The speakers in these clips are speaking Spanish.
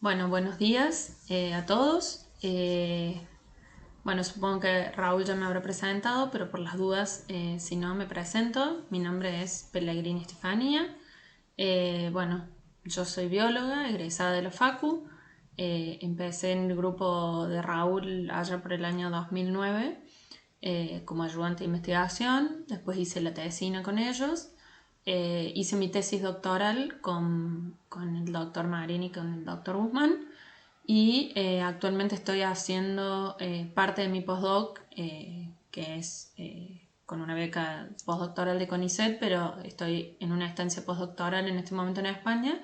Bueno, buenos días a todos. Bueno, supongo que Raúl ya me habrá presentado, pero por las dudas, si no, me presento. Mi nombre es Pellegrini Estefanía. Bueno, yo soy bióloga, egresada de la Facu. Empecé en el grupo de Raúl allá por el año 2009 como ayudante de investigación. Después hice la tesina con ellos. Hice mi tesis doctoral con el doctor Marini y con el doctor Guzmán. Y actualmente estoy haciendo parte de mi postdoc, que es con una beca postdoctoral de CONICET, pero estoy en una estancia postdoctoral en este momento en España,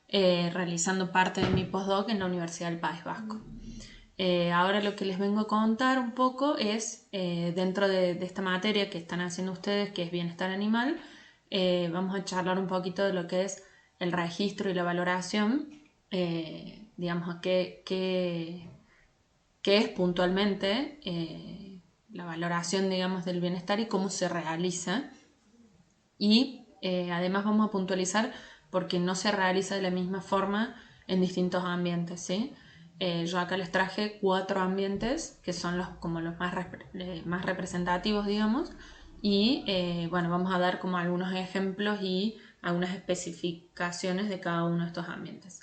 realizando parte de mi postdoc en la Universidad del País Vasco. Ahora lo que les vengo a contar un poco es, dentro de esta materia que están haciendo ustedes, que es bienestar animal, vamos a charlar un poquito de lo que es el registro y la valoración, digamos, qué es puntualmente la valoración, digamos, del bienestar y cómo se realiza. Y además vamos a puntualizar porque no se realiza de la misma forma en distintos ambientes, ¿sí? Yo acá les traje 4 ambientes que son como los más representativos, digamos, y bueno, vamos a dar como algunos ejemplos y algunas especificaciones de cada uno de estos ambientes.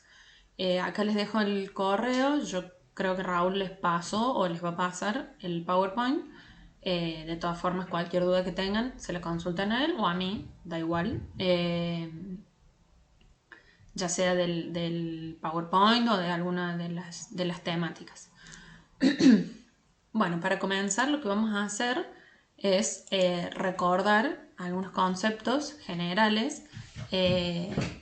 Acá les dejo el correo, yo creo que Raúl les pasó o les va a pasar el PowerPoint. De todas formas, cualquier duda que tengan, se la consultan a él o a mí, da igual. Ya sea del PowerPoint o de alguna de las temáticas. Bueno, para comenzar lo que vamos a hacer es recordar algunos conceptos generales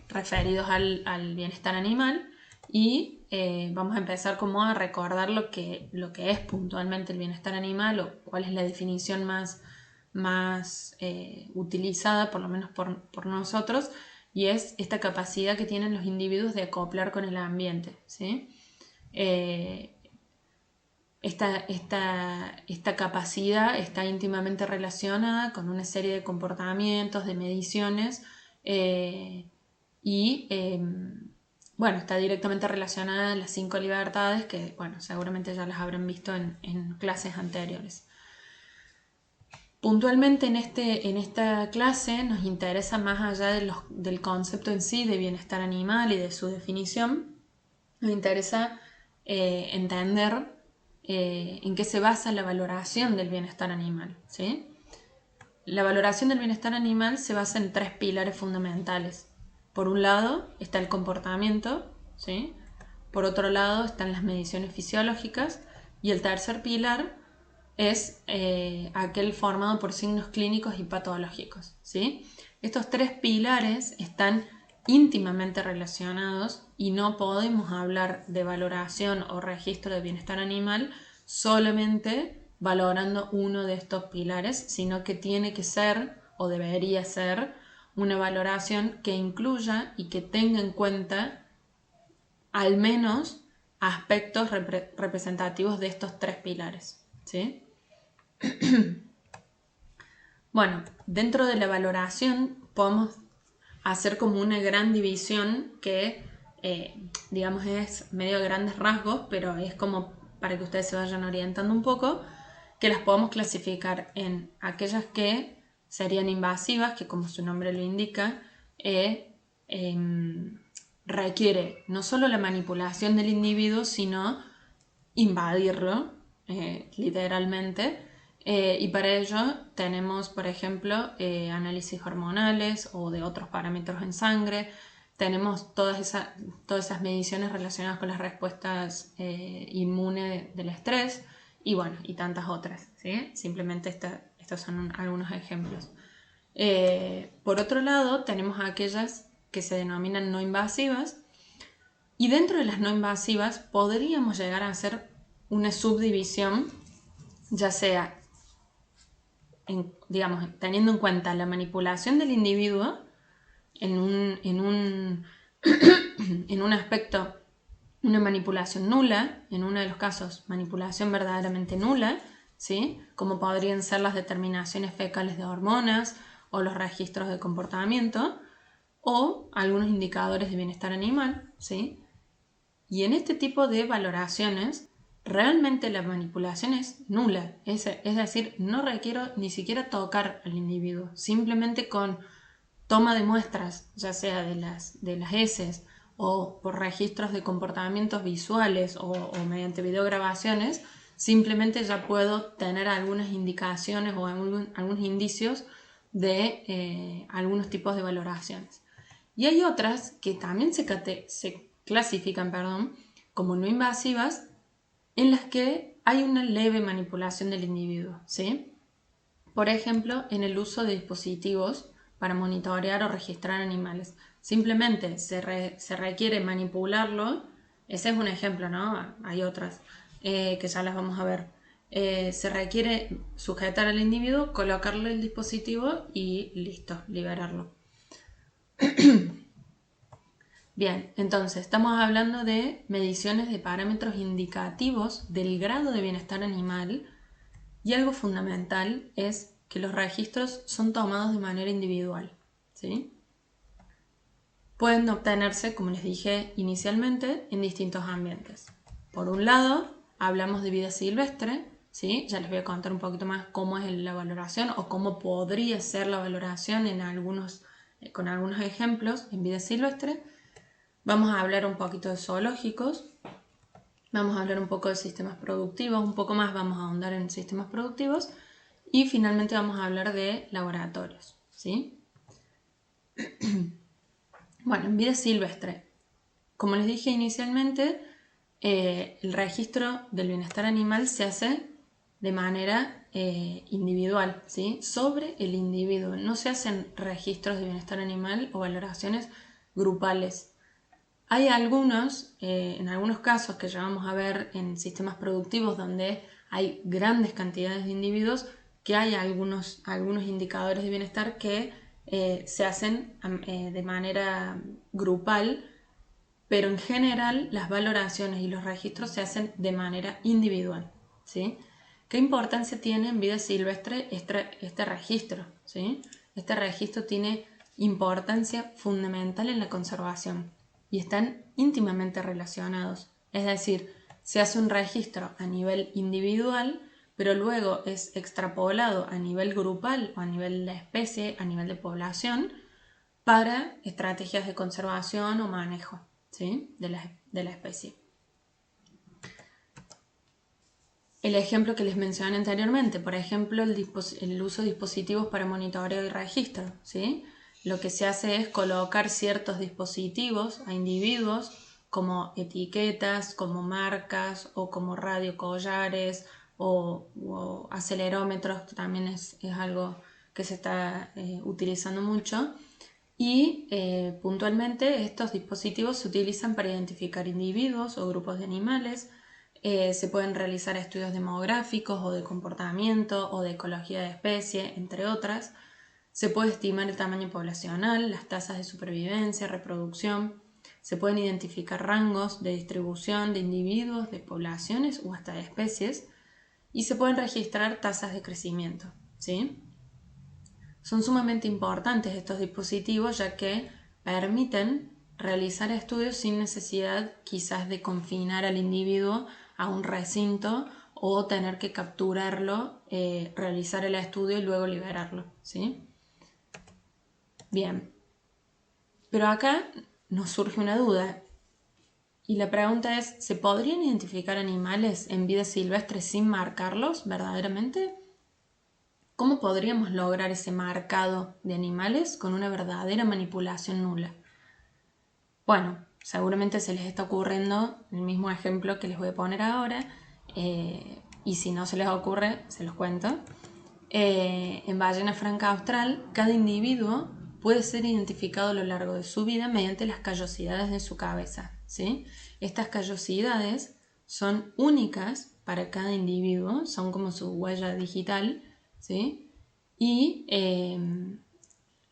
referidos al bienestar animal y vamos a empezar como a recordar lo que es puntualmente el bienestar animal o cuál es la definición más utilizada, por lo menos por nosotros, y es esta capacidad que tienen los individuos de acoplar con el ambiente, ¿sí? Esta capacidad está íntimamente relacionada con una serie de comportamientos, de mediciones y bueno, está directamente relacionada a las 5 libertades que, bueno, seguramente ya las habrán visto en clases anteriores. Puntualmente en esta clase nos interesa, más allá del concepto en sí de bienestar animal y de su definición, nos interesa entender en qué se basa la valoración del bienestar animal, ¿sí? La valoración del bienestar animal se basa en 3 pilares fundamentales. Por un lado está el comportamiento, ¿sí? Por otro lado están las mediciones fisiológicas y el tercer pilar es aquel formado por signos clínicos y patológicos, ¿sí? Estos 3 pilares están íntimamente relacionados y no podemos hablar de valoración o registro de bienestar animal solamente valorando uno de estos pilares, sino que tiene que ser o debería ser una valoración que incluya y que tenga en cuenta al menos aspectos representativos de estos 3 pilares, ¿sí? Bueno, dentro de la valoración podemos hacer como una gran división que, digamos, es medio a grandes rasgos, pero es como para que ustedes se vayan orientando un poco, que las podemos clasificar en aquellas que serían invasivas, que como su nombre lo indica, requiere no solo la manipulación del individuo, sino invadirlo, literalmente. Y para ello tenemos, por ejemplo, análisis hormonales o de otros parámetros en sangre. Tenemos todas esas mediciones relacionadas con las respuestas inmunes del estrés y bueno, y tantas otras, ¿sí? Simplemente estos son algunos ejemplos. Por otro lado, tenemos aquellas que se denominan no invasivas, y dentro de las no invasivas podríamos llegar a hacer una subdivisión, ya sea, digamos, teniendo en cuenta la manipulación del individuo en un aspecto, una manipulación nula, en uno de los casos manipulación verdaderamente nula, ¿sí? Como podrían ser las determinaciones fecales de hormonas o los registros de comportamiento o algunos indicadores de bienestar animal, ¿sí? Y en este tipo de valoraciones, realmente la manipulación es nula. Es decir, no requiero ni siquiera tocar al individuo. Simplemente con toma de muestras, ya sea de las heces o por registros de comportamientos visuales o mediante videograbaciones, simplemente ya puedo tener algunas indicaciones o algunos indicios de algunos tipos de valoraciones. Y hay otras que también se clasifican, como no invasivas, en las que hay una leve manipulación del individuo, ¿sí? Por ejemplo, en el uso de dispositivos para monitorear o registrar animales. Simplemente se requiere manipularlo. Ese es un ejemplo, ¿no? Hay otras que ya las vamos a ver. Se requiere sujetar al individuo, colocarle el dispositivo y listo, liberarlo. Bien, entonces estamos hablando de mediciones de parámetros indicativos del grado de bienestar animal y algo fundamental es que los registros son tomados de manera individual, ¿sí? Pueden obtenerse, como les dije inicialmente, en distintos ambientes. Por un lado, hablamos de vida silvestre, ¿sí? Ya les voy a contar un poquito más cómo es la valoración o cómo podría ser la valoración con algunos ejemplos en vida silvestre. Vamos a hablar un poquito de zoológicos, vamos a hablar un poco de sistemas productivos, un poco más vamos a ahondar en sistemas productivos y finalmente vamos a hablar de laboratorios, ¿sí? Bueno, en vida silvestre, como les dije inicialmente, el registro del bienestar animal se hace de manera individual, ¿sí? Sobre el individuo. No se hacen registros de bienestar animal o valoraciones grupales. Hay en algunos casos que ya vamos a ver en sistemas productivos donde hay grandes cantidades de individuos, que hay algunos indicadores de bienestar que se hacen de manera grupal, pero en general las valoraciones y los registros se hacen de manera individual, ¿sí? ¿Qué importancia tiene en vida silvestre este registro? ¿Sí? Este registro tiene importancia fundamental en la conservación y están íntimamente relacionados. Es decir, se hace un registro a nivel individual, pero luego es extrapolado a nivel grupal o a nivel de especie, a nivel de población, para estrategias de conservación o manejo, ¿sí? de la especie. El ejemplo que les mencioné anteriormente, por ejemplo, el uso de dispositivos para monitoreo y registro, ¿sí? Lo que se hace es colocar ciertos dispositivos a individuos como etiquetas, como marcas o como radiocollares o acelerómetros, que también es algo que se está utilizando mucho. Y puntualmente estos dispositivos se utilizan para identificar individuos o grupos de animales. Se pueden realizar estudios demográficos o de comportamiento o de ecología de especie, entre otras. Se puede estimar el tamaño poblacional, las tasas de supervivencia, reproducción. Se pueden identificar rangos de distribución de individuos, de poblaciones o hasta de especies. Y se pueden registrar tasas de crecimiento, ¿sí? Son sumamente importantes estos dispositivos ya que permiten realizar estudios sin necesidad quizás de confinar al individuo a un recinto o tener que capturarlo, realizar el estudio y luego liberarlo, ¿sí? Bien, pero acá nos surge una duda y la pregunta es, ¿se podrían identificar animales en vida silvestre sin marcarlos verdaderamente? ¿Cómo podríamos lograr ese marcado de animales con una verdadera manipulación nula? Bueno, seguramente se les está ocurriendo el mismo ejemplo que les voy a poner ahora, y si no se les ocurre, se los cuento. En ballena franca austral, cada individuo puede ser identificado a lo largo de su vida mediante las callosidades de su cabeza, ¿sí? Estas callosidades son únicas para cada individuo, son como su huella digital, ¿sí? Y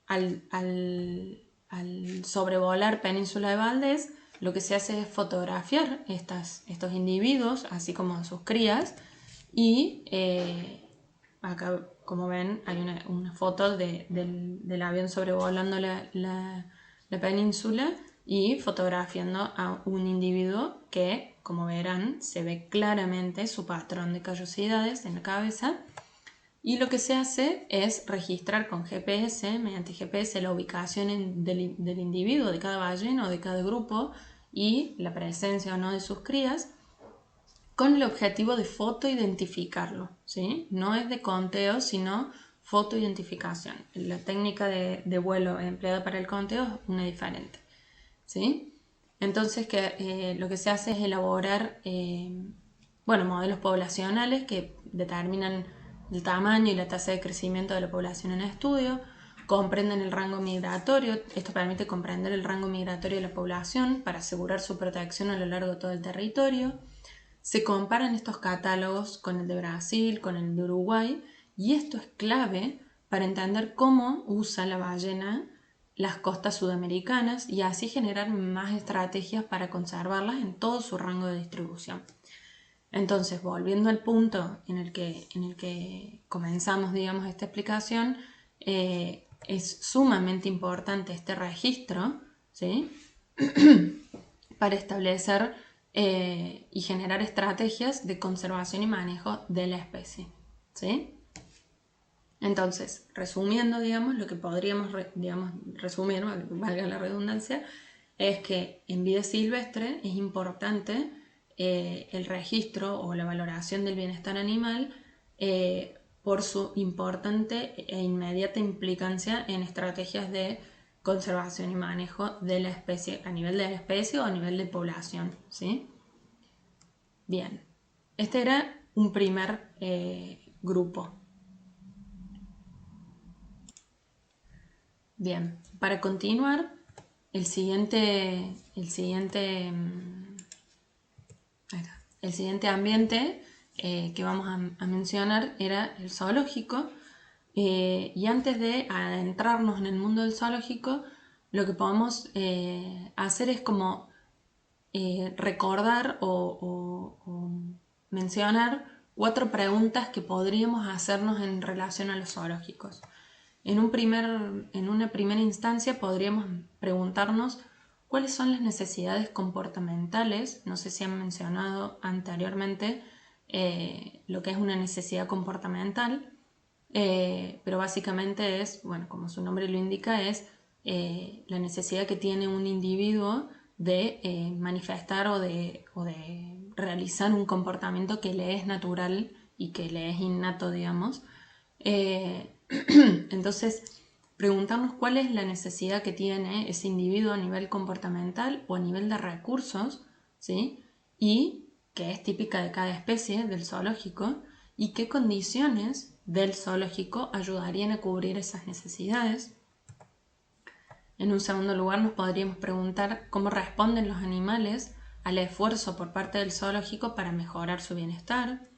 al sobrevolar Península de Valdés, lo que se hace es fotografiar estos individuos, así como sus crías, y acá, como ven, hay una foto del avión sobrevolando la península y fotografiando a un individuo que, como verán, se ve claramente su patrón de callosidades en la cabeza. Y lo que se hace es registrar con GPS, mediante GPS, la ubicación del individuo, de cada ballena o de cada grupo y la presencia o no de sus crías, con el objetivo de fotoidentificarlo, ¿sí? No es de conteo, sino fotoidentificación. La técnica de vuelo empleada para el conteo es una diferente, ¿sí? Entonces, lo que se hace es elaborar modelos poblacionales que determinan el tamaño y la tasa de crecimiento de la población en estudio, comprenden el rango migratorio. Esto permite comprender el rango migratorio de la población para asegurar su protección a lo largo de todo el territorio. Se comparan estos catálogos con el de Brasil, con el de Uruguay, y esto es clave para entender cómo usa la ballena las costas sudamericanas y así generar más estrategias para conservarlas en todo su rango de distribución. Entonces, volviendo al punto en el que comenzamos, digamos, esta explicación, es sumamente importante este registro, ¿sí? para establecer y generar estrategias de conservación y manejo de la especie, ¿sí? Entonces, resumiendo, digamos, lo que podríamos resumir, valga la redundancia, es que en vida silvestre es importante el registro o la valoración del bienestar animal por su importante e inmediata implicancia en estrategias de conservación y manejo de la especie, a nivel de la especie o a nivel de población, ¿sí? Bien, este era un primer grupo. Bien, para continuar, el siguiente ambiente que vamos a mencionar era el zoológico. Y antes de adentrarnos en el mundo del zoológico, lo que podemos hacer es como recordar o mencionar 4 preguntas que podríamos hacernos en relación a los zoológicos. En una primera instancia podríamos preguntarnos cuáles son las necesidades comportamentales. No sé si han mencionado anteriormente lo que es una necesidad comportamental, pero básicamente es, bueno, como su nombre lo indica, es la necesidad que tiene un individuo de manifestar o de realizar un comportamiento que le es natural y que le es innato, digamos. Entonces, preguntarnos cuál es la necesidad que tiene ese individuo a nivel comportamental o a nivel de recursos, ¿sí? Y que es típica de cada especie del zoológico, y qué condiciones del zoológico ayudarían a cubrir esas necesidades. En un segundo lugar, nos podríamos preguntar cómo responden los animales al esfuerzo por parte del zoológico para mejorar su bienestar.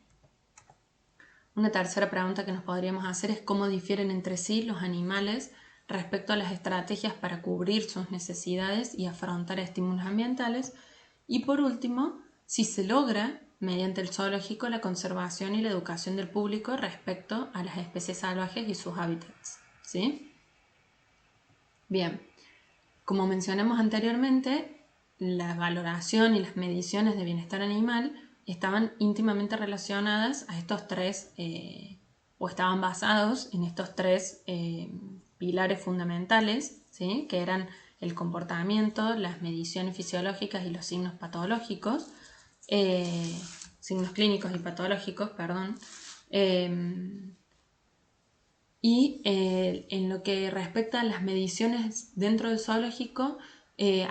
Una tercera pregunta que nos podríamos hacer es cómo difieren entre sí los animales respecto a las estrategias para cubrir sus necesidades y afrontar estímulos ambientales. Y por último, si se logra, mediante el zoológico, la conservación y la educación del público respecto a las especies salvajes y sus hábitats, ¿sí? Bien, como mencionamos anteriormente, la valoración y las mediciones de bienestar animal estaban íntimamente relacionadas a estos tres, o estaban basados en estos tres pilares fundamentales, ¿sí? Que eran el comportamiento, las mediciones fisiológicas y los signos patológicos, signos clínicos y patológicos, perdón. Y en lo que respecta a las mediciones dentro del zoológico,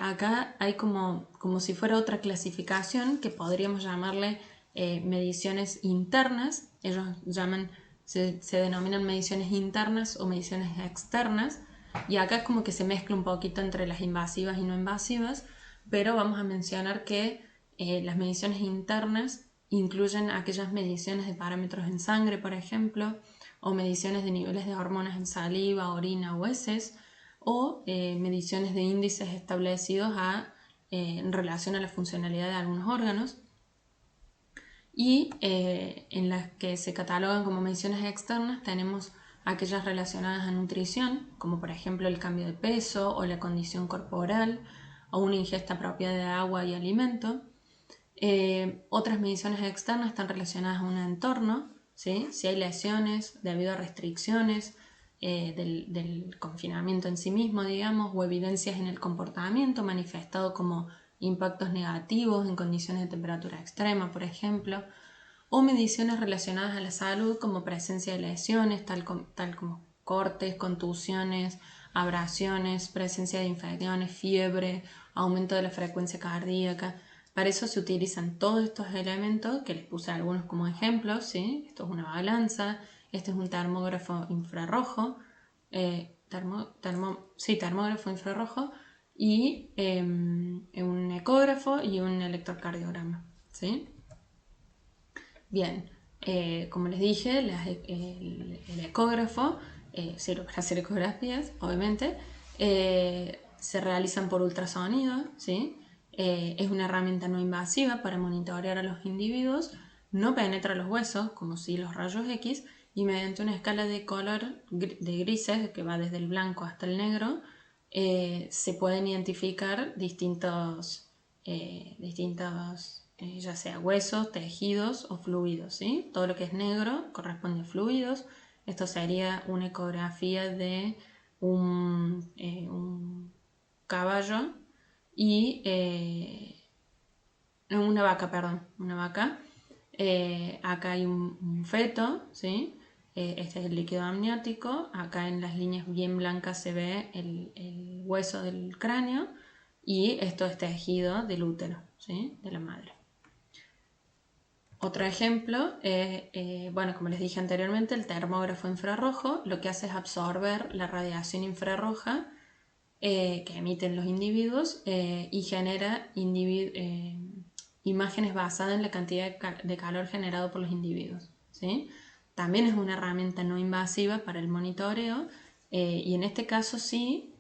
acá hay como si fuera otra clasificación que podríamos llamarle mediciones internas. Ellos se denominan mediciones internas o mediciones externas, y acá es como que se mezcla un poquito entre las invasivas y no invasivas, pero vamos a mencionar que las mediciones internas incluyen aquellas mediciones de parámetros en sangre, por ejemplo, o mediciones de niveles de hormonas en saliva, orina o heces, o mediciones de índices establecidos en relación a la funcionalidad de algunos órganos, y en las que se catalogan como mediciones externas tenemos aquellas relacionadas a nutrición, como por ejemplo el cambio de peso o la condición corporal, o una ingesta propia de agua y alimento. Otras mediciones externas están relacionadas a un entorno, ¿sí? Si hay lesiones debido a restricciones del confinamiento en sí mismo, digamos, o evidencias en el comportamiento manifestado como impactos negativos en condiciones de temperatura extrema, por ejemplo, o mediciones relacionadas a la salud como presencia de lesiones, tal como cortes, contusiones, abrasiones, presencia de infecciones, fiebre, aumento de la frecuencia cardíaca. Para eso se utilizan todos estos elementos, que les puse algunos como ejemplos, ¿sí? Esto es una balanza, este es un termógrafo infrarrojo, termógrafo infrarrojo, y un ecógrafo y un electrocardiograma, ¿sí? Bien, como les dije, el ecógrafo sirve para hacer ecografías, obviamente, se realizan por ultrasonido, ¿sí? Es una herramienta no invasiva para monitorear a los individuos, no penetra los huesos, como si los rayos X, y mediante una escala de color de grises, que va desde el blanco hasta el negro, se pueden identificar distintos ya sea huesos, tejidos o fluidos, ¿sí? Todo lo que es negro corresponde a fluidos. Esto sería una ecografía de un caballo y una vaca, perdón, una vaca. Acá hay un feto, ¿sí? Este es el líquido amniótico. Acá en las líneas bien blancas se ve el hueso del cráneo y esto es tejido del útero, ¿sí? De la madre. Otro ejemplo, bueno, como les dije anteriormente, el termógrafo infrarrojo lo que hace es absorber la radiación infrarroja que emiten los individuos y genera imágenes basadas en la cantidad de calor generado por los individuos, ¿sí? También es una herramienta no invasiva para el monitoreo y en este caso sí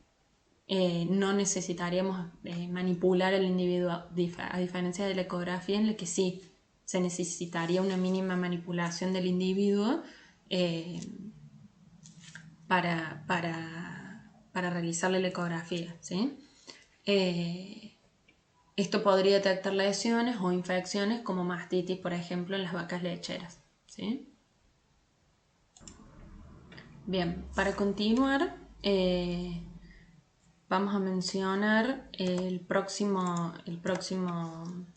no necesitaríamos manipular al individuo a diferencia de la ecografía en la que sí se necesitaría una mínima manipulación del individuo para realizarle la ecografía, ¿sí? Esto podría detectar lesiones o infecciones como mastitis, por ejemplo, en las vacas lecheras, ¿sí? Bien, para continuar, vamos a mencionar el próximo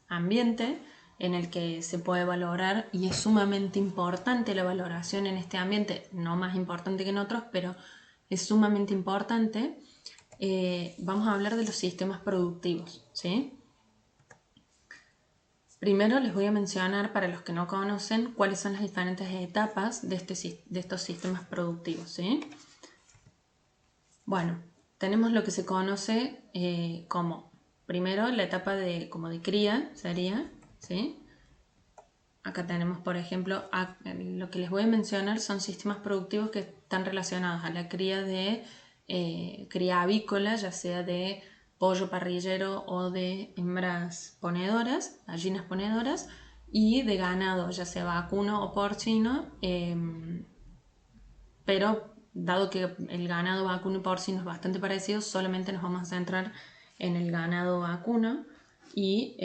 ambiente en el que se puede valorar, y es sumamente importante la valoración en este ambiente, no más importante que en otros, pero es sumamente importante. Vamos a hablar de los sistemas productivos, ¿sí? Primero les voy a mencionar, para los que no conocen, cuáles son las diferentes etapas de estos sistemas productivos, ¿sí? Bueno, tenemos lo que se conoce como, primero, la etapa de cría sería, ¿sí? Acá tenemos, por ejemplo, lo que les voy a mencionar son sistemas productivos que están relacionados a la cría de cría avícola, ya sea de pollo parrillero o de hembras ponedoras, gallinas ponedoras, y de ganado, ya sea vacuno o porcino, pero dado que el ganado vacuno y porcino es bastante parecido, solamente nos vamos a centrar en el ganado vacuno y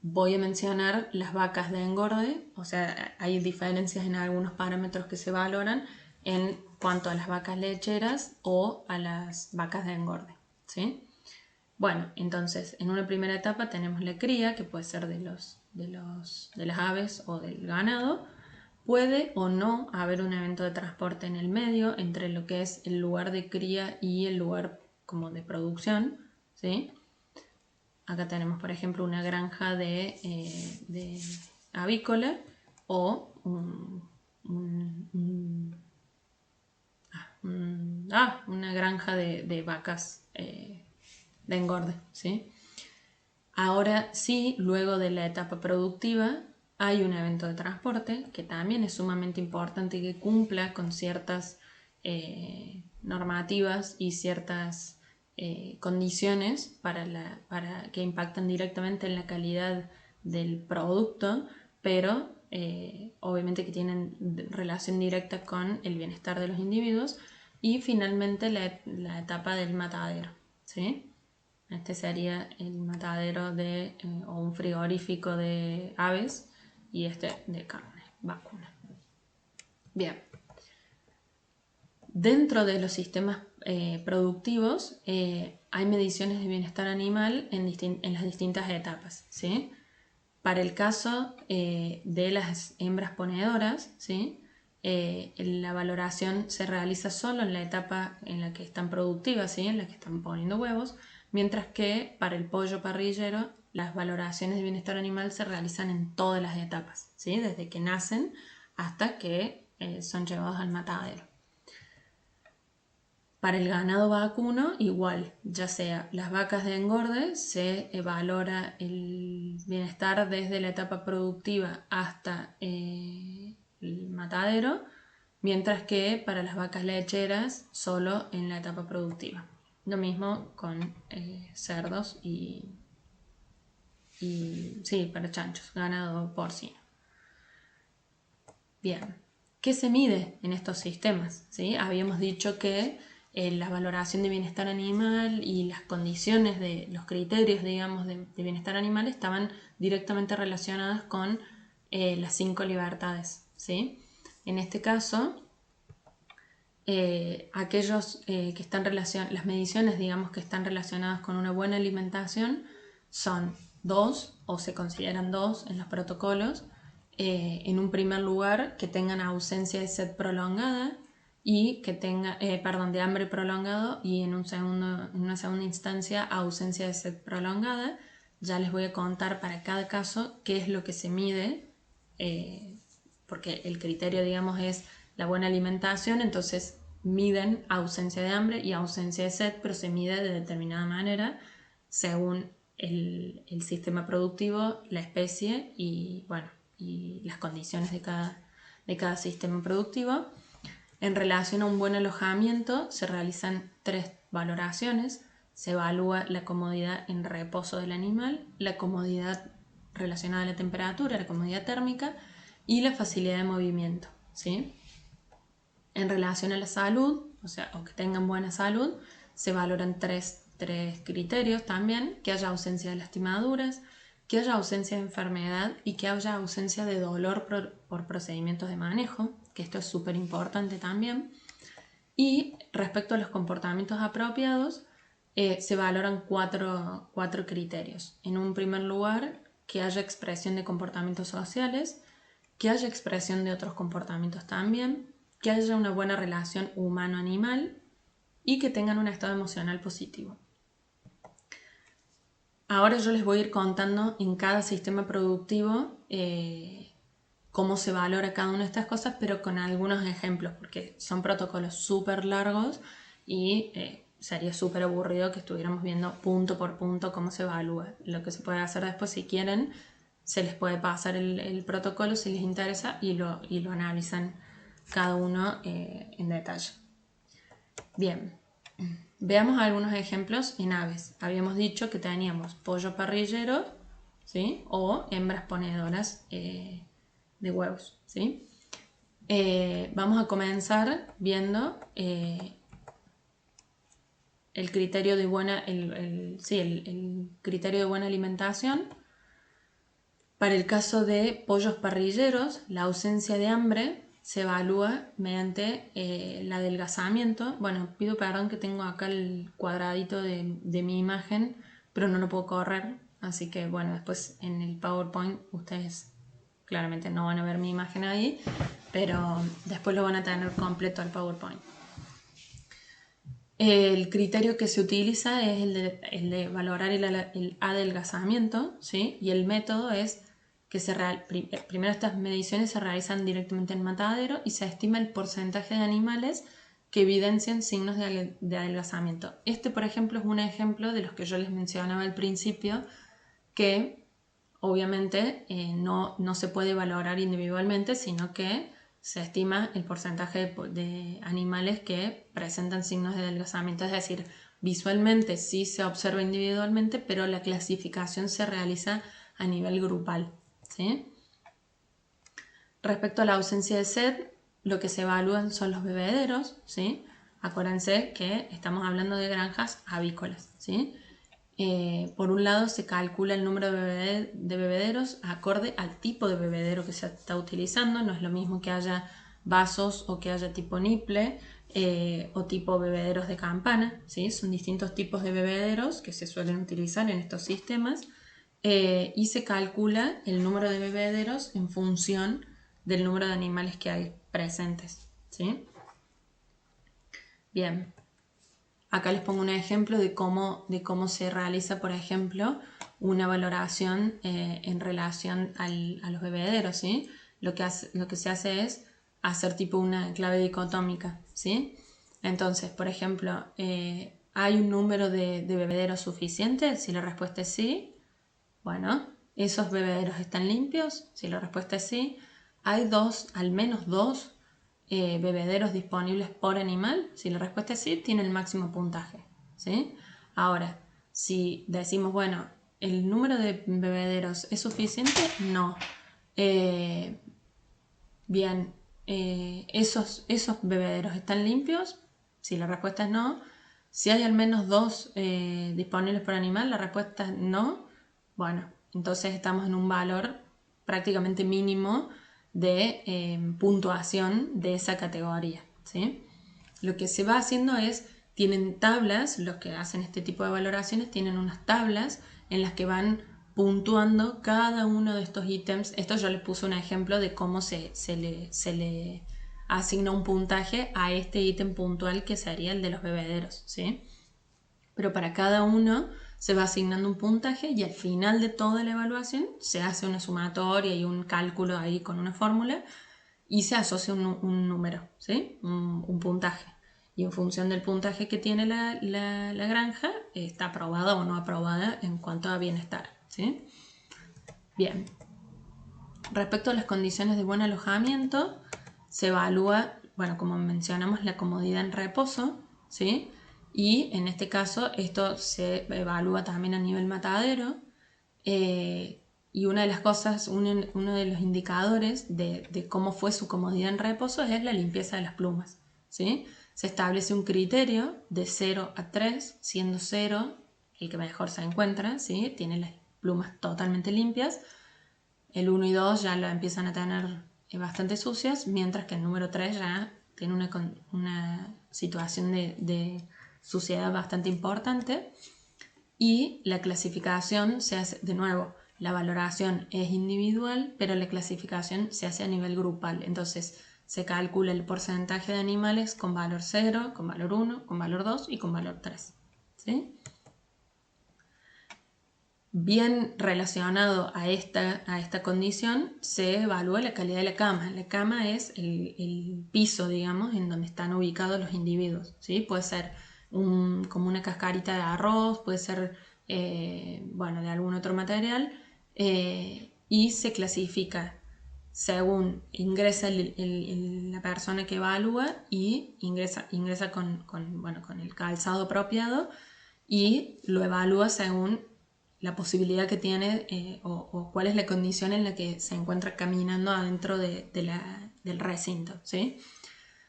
voy a mencionar las vacas de engorde, o sea, hay diferencias en algunos parámetros que se valoran en cuanto a las vacas lecheras o a las vacas de engorde, ¿sí? Bueno, entonces en una primera etapa tenemos la cría, que puede ser de las aves o del ganado. Puede o no haber un evento de transporte en el medio entre lo que es el lugar de cría y el lugar como de producción, ¿sí? Acá tenemos, por ejemplo, una granja de avícola o una granja de vacas de engorde, ¿sí? Ahora sí, luego de la etapa productiva, hay un evento de transporte que también es sumamente importante y que cumpla con ciertas normativas y ciertas condiciones para que impactan directamente en la calidad del producto, pero obviamente que tienen relación directa con el bienestar de los individuos. Y finalmente la etapa del matadero, ¿sí? Este sería el matadero o un frigorífico de aves y este de carne, vacuna. Bien. Dentro de los sistemas productivos hay mediciones de bienestar animal en las distintas etapas, ¿sí? Para el caso de las hembras ponedoras, ¿sí? La valoración se realiza solo en la etapa en la que están productivas, ¿sí? En la que están poniendo huevos, mientras que para el pollo parrillero las valoraciones de bienestar animal se realizan en todas las etapas, ¿sí? Desde que nacen hasta que son llevados al matadero. Para el ganado vacuno, igual, ya sea las vacas de engorde, se valora el bienestar desde la etapa productiva hasta el matadero, mientras que para las vacas lecheras, solo en la etapa productiva. Lo mismo con cerdos y sí, para chanchos, ganado porcino. Bien, ¿qué se mide en estos sistemas? ¿Sí? Habíamos dicho que la valoración de bienestar animal y las condiciones de los criterios, digamos, de bienestar animal estaban directamente relacionadas con las 5 libertades, ¿sí? En este caso, aquellos que están las mediciones, digamos, que están relacionadas con una buena alimentación son 2, o se consideran 2 en los protocolos. En un primer lugar, que tengan ausencia de sed prolongada y que tenga, de hambre prolongado, y en una segunda instancia ausencia de sed prolongada. Ya les voy a contar para cada caso qué es lo que se mide, porque el criterio, digamos, es la buena alimentación, entonces miden ausencia de hambre y ausencia de sed, pero se mide de determinada manera según el sistema productivo, la especie y las condiciones de cada sistema productivo. En relación a un buen alojamiento se realizan 3 valoraciones. Se evalúa la comodidad en reposo del animal, la comodidad relacionada a la temperatura, la comodidad térmica y la facilidad de movimiento, ¿sí? En relación a la salud, o que tengan buena salud, se valoran tres criterios también: que haya ausencia de lastimaduras, que haya ausencia de enfermedad y que haya ausencia de dolor por procedimientos de manejo, que esto es súper importante también. Y respecto a los comportamientos apropiados, se valoran cuatro criterios. En un primer lugar, que haya expresión de comportamientos sociales, que haya expresión de otros comportamientos también, que haya una buena relación humano-animal y que tengan un estado emocional positivo. Ahora yo les voy a ir contando en cada sistema productivo cómo se valora cada una de estas cosas, pero con algunos ejemplos, porque son protocolos súper largos y sería súper aburrido que estuviéramos viendo punto por punto cómo se evalúa. Lo que se puede hacer después, si quieren, se les puede pasar el protocolo si les interesa y lo analizan cada uno en detalle. Bien, veamos algunos ejemplos en aves. Habíamos dicho que teníamos pollo parrillero, ¿sí? O hembras ponedoras de huevos, ¿sí? Vamos a comenzar viendo el criterio de el criterio de buena alimentación. Para el caso de pollos parrilleros, la ausencia de hambre se evalúa mediante el adelgazamiento. Bueno, pido perdón que tengo acá el cuadradito de mi imagen, pero no lo puedo correr, así que bueno, después en el PowerPoint ustedes claramente no van a ver mi imagen ahí, pero después lo van a tener completo el PowerPoint. El criterio que se utiliza es el de valorar el adelgazamiento, ¿sí? Y el método es que primero estas mediciones se realizan directamente en matadero y se estima el porcentaje de animales que evidencian signos de adelgazamiento. Este, por ejemplo, es un ejemplo de los que yo les mencionaba al principio, que obviamente no se puede valorar individualmente, sino que se estima el porcentaje de animales que presentan signos de adelgazamiento, es decir, visualmente sí se observa individualmente, pero la clasificación se realiza a nivel grupal, ¿sí? Respecto a la ausencia de sed, lo que se evalúan son los bebederos, ¿sí? Acuérdense que estamos hablando de granjas avícolas, ¿sí? Por un lado se calcula el número de bebederos acorde al tipo de bebedero que se está utilizando. No es lo mismo que haya vasos o que haya tipo niple o tipo bebederos de campana, ¿sí? Son distintos tipos de bebederos que se suelen utilizar en estos sistemas y se calcula el número de bebederos en función del número de animales que hay presentes, ¿sí? Bien. Acá les pongo un ejemplo de cómo se realiza, por ejemplo, una valoración en relación a los bebederos, ¿sí? Lo que se hace es hacer tipo una clave dicotómica, ¿sí? Entonces, por ejemplo, ¿hay un número de bebederos suficiente? Si la respuesta es sí, bueno, ¿esos bebederos están limpios? Si la respuesta es sí, ¿hay al menos dos bebederos disponibles por animal? Si la respuesta es sí, tiene el máximo puntaje, ¿sí? Ahora, si decimos, bueno, ¿el número de bebederos es suficiente? No. Bien, ¿esos bebederos están limpios? Si la respuesta es no. Si hay al menos dos disponibles por animal, la respuesta es no. Bueno, entonces estamos en un valor prácticamente mínimo de puntuación de esa categoría, ¿sí? Lo que se va haciendo es, tienen tablas, los que hacen este tipo de valoraciones tienen unas tablas en las que van puntuando cada uno de estos ítems. Esto yo les puse un ejemplo de cómo se le asigna un puntaje a este ítem puntual que sería el de los bebederos, ¿sí? Pero para cada uno se va asignando un puntaje y al final de toda la evaluación se hace una sumatoria y un cálculo ahí con una fórmula y se asocia un número, ¿sí? Un puntaje. Y en función del puntaje que tiene la granja, está aprobada o no aprobada en cuanto a bienestar, ¿sí? Bien. Respecto a las condiciones de buen alojamiento, se evalúa, bueno, como mencionamos, la comodidad en reposo, ¿sí? Y en este caso esto se evalúa también a nivel matadero. Y una de las cosas, uno de los indicadores de cómo fue su comodidad en reposo es la limpieza de las plumas, ¿sí? Se establece un criterio de 0 a 3, siendo 0 el que mejor se encuentra, ¿sí? Tiene las plumas totalmente limpias. El 1 y 2 ya la empiezan a tener bastante sucias, mientras que el número 3 ya tiene una situación de suciedad bastante importante. Y la clasificación se hace, de nuevo, la valoración es individual, pero la clasificación se hace a nivel grupal. Entonces se calcula el porcentaje de animales con valor 0, con valor 1, con valor 2 y con valor 3, ¿sí? Bien relacionado a esta condición, se evalúa la calidad de la cama. La cama es el piso, digamos, en donde están ubicados los individuos, ¿sí? Puede ser como una cascarita de arroz, puede ser, bueno, de algún otro material, y se clasifica según ingresa la persona que evalúa y ingresa con el calzado apropiado y lo evalúa según la posibilidad que tiene o cuál es la condición en la que se encuentra caminando adentro del recinto, ¿sí?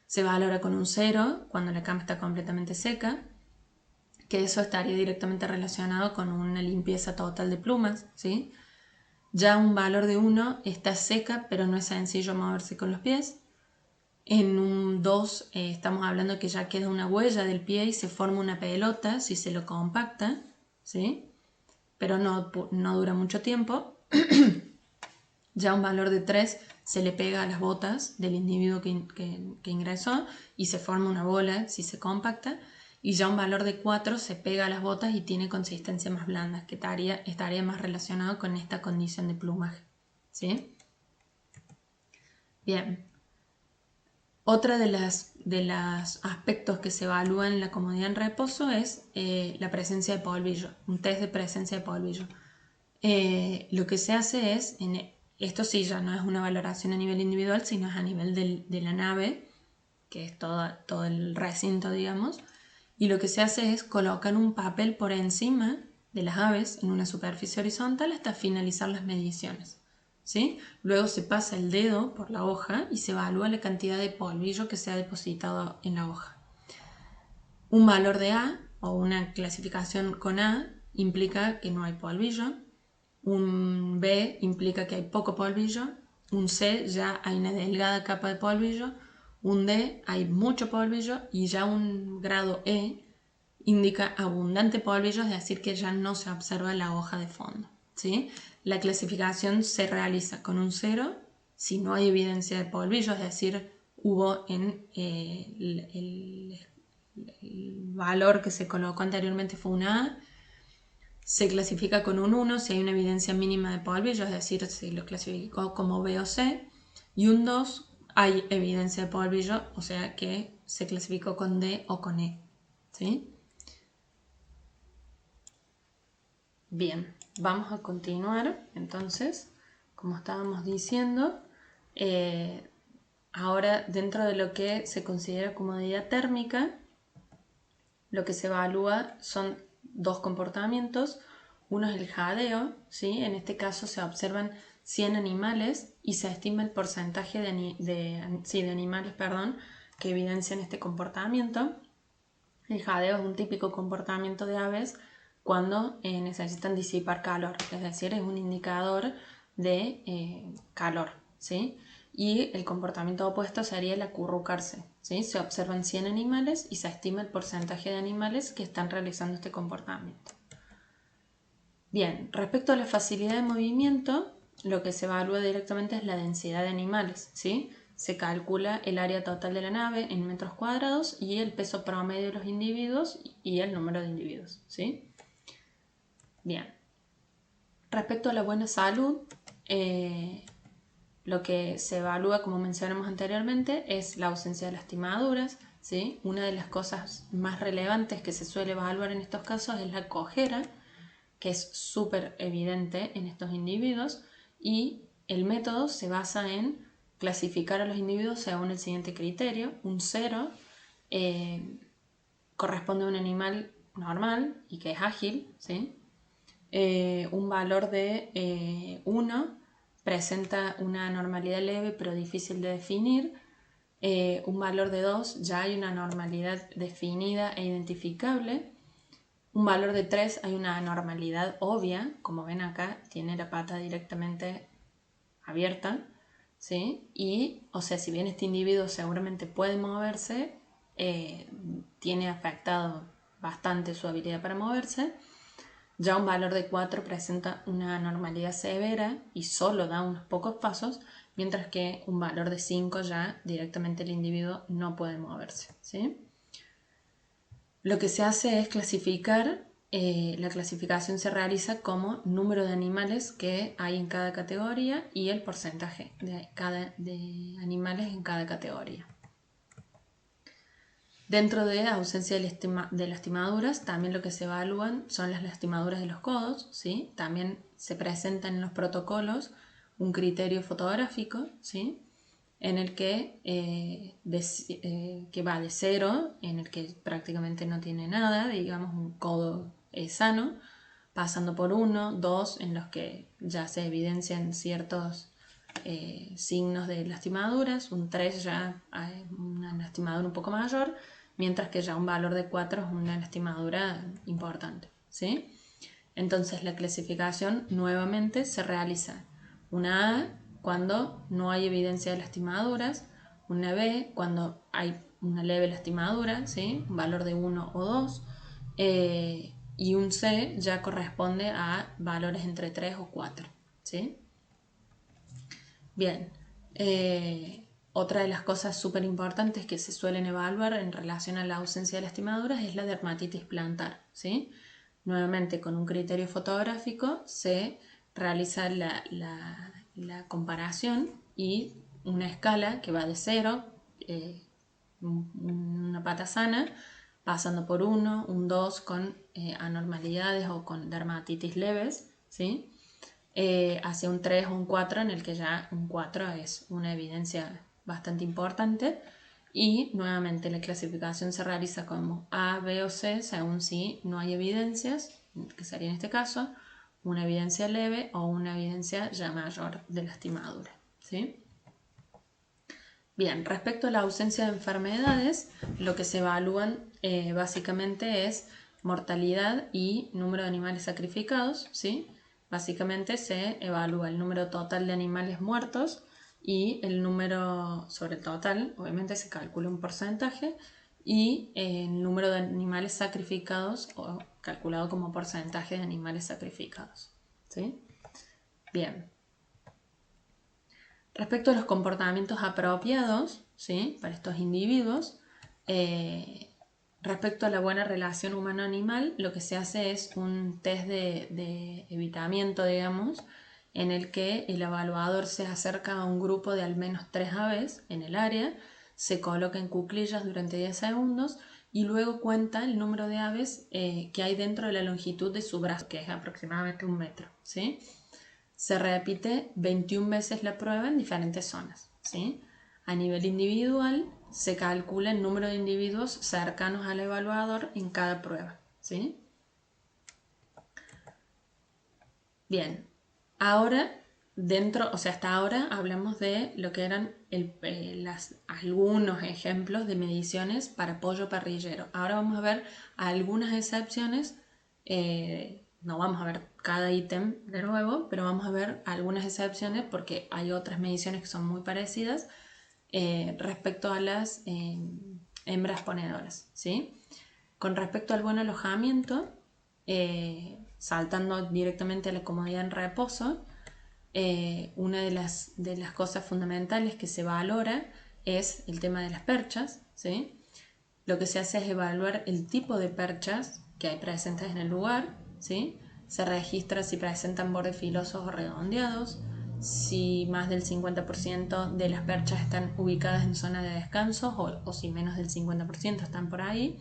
Se valora con un 0 cuando la cama está completamente seca, que eso estaría directamente relacionado con una limpieza total de plumas, ¿sí? Ya un valor de 1 está seca, pero no es sencillo moverse con los pies. En un 2 estamos hablando que ya queda una huella del pie y se forma una pelota si se lo compacta, ¿sí? Pero no dura mucho tiempo. Ya un valor de 3 se le pega a las botas del individuo que ingresó y se forma una bola si se compacta. Y ya un valor de 4 se pega a las botas y tiene consistencia más blanda, que estaría más relacionado con esta condición de plumaje, ¿sí? Bien. Otra de los aspectos que se evalúan en la comodidad en reposo es la presencia de polvillo, un test de presencia de polvillo. Lo que se hace es, esto sí ya no es una valoración a nivel individual, sino es a nivel de la nave, que es todo el recinto, digamos, y lo que se hace es colocar un papel por encima de las aves en una superficie horizontal hasta finalizar las mediciones, ¿sí? Luego se pasa el dedo por la hoja y se evalúa la cantidad de polvillo que se ha depositado en la hoja. Un valor de A o una clasificación con A implica que no hay polvillo. Un B implica que hay poco polvillo. Un C ya hay una delgada capa de polvillo. Un D hay mucho polvillo y ya un grado E indica abundante polvillo, es decir, que ya no se observa la hoja de fondo, ¿sí? La clasificación se realiza con un 0 si no hay evidencia de polvillo, es decir, hubo en el valor que se colocó anteriormente fue una A. Se clasifica con un 1 si hay una evidencia mínima de polvillo, es decir, si lo clasificó como B o C. Y un 2 hay evidencia de polvillo, o sea que se clasificó con D o con E, ¿sí? Bien, vamos a continuar entonces, como estábamos diciendo, ahora dentro de lo que se considera comodidad térmica, lo que se evalúa son dos comportamientos. Uno es el jadeo, ¿sí? En este caso se observan 100 animales y se estima el porcentaje de animales que evidencian este comportamiento. El jadeo es un típico comportamiento de aves cuando necesitan disipar calor, es decir, es un indicador de calor, ¿sí? Y el comportamiento opuesto sería el acurrucarse, ¿sí? Se observan 100 animales y se estima el porcentaje de animales que están realizando este comportamiento. Bien, respecto a la facilidad de movimiento, lo que se evalúa directamente es la densidad de animales, ¿sí? Se calcula el área total de la nave en metros cuadrados y el peso promedio de los individuos y el número de individuos, ¿sí? Bien. Respecto a la buena salud, lo que se evalúa, como mencionamos anteriormente, es la ausencia de lastimaduras, ¿sí? Una de las cosas más relevantes que se suele evaluar en estos casos es la cojera, que es súper evidente en estos individuos, y el método se basa en clasificar a los individuos según el siguiente criterio. Un 0 corresponde a un animal normal y que es ágil, ¿sí? Un valor de 1 presenta una normalidad leve pero difícil de definir. Un valor de 2 ya hay una normalidad definida e identificable. Un valor de 3 hay una anormalidad obvia, como ven acá, tiene la pata directamente abierta, ¿sí? Y, o sea, si bien este individuo seguramente puede moverse, tiene afectado bastante su habilidad para moverse. Ya un valor de 4 presenta una anormalidad severa y solo da unos pocos pasos, mientras que un valor de 5 ya directamente el individuo no puede moverse, ¿sí? Lo que se hace es clasificar, la clasificación se realiza como número de animales que hay en cada categoría y el porcentaje de animales en cada categoría. Dentro de ausencia de lastimaduras, también lo que se evalúan son las lastimaduras de los codos, ¿sí? También se presenta en los protocolos un criterio fotográfico, ¿sí? En el que va de 0, en el que prácticamente no tiene nada, digamos un codo sano, pasando por 1, 2, en los que ya se evidencian ciertos signos de lastimaduras, un 3 ya hay una lastimadura un poco mayor, mientras que ya un valor de 4 es una lastimadura importante, ¿sí? Entonces la clasificación nuevamente se realiza una A cuando no hay evidencia de lastimaduras, una B cuando hay una leve lastimadura, ¿sí? Un valor de 1 o 2, y un C ya corresponde a valores entre 3 o 4, ¿sí? Bien, otra de las cosas súper importantes que se suelen evaluar en relación a la ausencia de lastimaduras es la dermatitis plantar, ¿sí? Nuevamente, con un criterio fotográfico se realiza la comparación y una escala que va de 0, una pata sana, pasando por 1, un 2 con anormalidades o con dermatitis leves, ¿sí? Hacia un 3 o un 4, en el que ya un 4 es una evidencia bastante importante. Y nuevamente la clasificación se realiza como A, B o C, según si no hay evidencias, que sería en este caso una evidencia leve o una evidencia ya mayor de lastimadura, ¿sí? Bien, respecto a la ausencia de enfermedades, lo que se evalúan básicamente es mortalidad y número de animales sacrificados, ¿sí? Básicamente se evalúa el número total de animales muertos y el número sobre el total, obviamente se calcula un porcentaje, y el número de animales sacrificados o calculado como porcentaje de animales sacrificados, ¿sí? Bien. Respecto a los comportamientos apropiados, ¿sí? Para estos individuos, respecto a la buena relación humano-animal, lo que se hace es un test de evitamiento, digamos, en el que el evaluador se acerca a un grupo de al menos 3 aves en el área, se coloca en cuclillas durante 10 segundos y luego cuenta el número de aves que hay dentro de la longitud de su brazo, que es aproximadamente 1 metro, ¿sí? Se repite 21 veces la prueba en diferentes zonas, ¿sí? A nivel individual, se calcula el número de individuos cercanos al evaluador en cada prueba, ¿sí? Bien, ahora hasta ahora hablamos de lo que eran algunos ejemplos de mediciones para pollo parrillero. Ahora vamos a ver algunas excepciones. No vamos a ver cada ítem de nuevo, pero vamos a ver algunas excepciones porque hay otras mediciones que son muy parecidas respecto a las hembras ponedoras, ¿sí? Con respecto al buen alojamiento, saltando directamente a la comodidad en reposo, una de las cosas fundamentales que se valora es el tema de las perchas, ¿sí? Lo que se hace es evaluar el tipo de perchas que hay presentes en el lugar, ¿sí? Se registra si presentan bordes filosos o redondeados, si más del 50% de las perchas están ubicadas en zona de descanso o si menos del 50% están por ahí.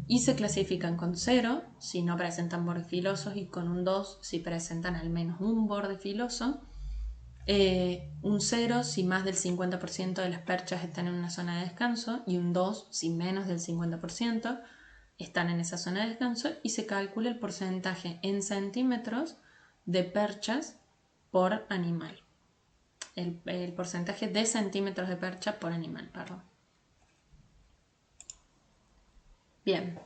Y se clasifican con 0 si no presentan bordes filosos y con un 2 si presentan al menos un borde filoso. Un 0 si más del 50% de las perchas están en una zona de descanso y un 2 si menos del 50% están en esa zona de descanso, y se calcula el porcentaje en centímetros de perchas por animal. El porcentaje de centímetros de percha por animal, perdón. Bien.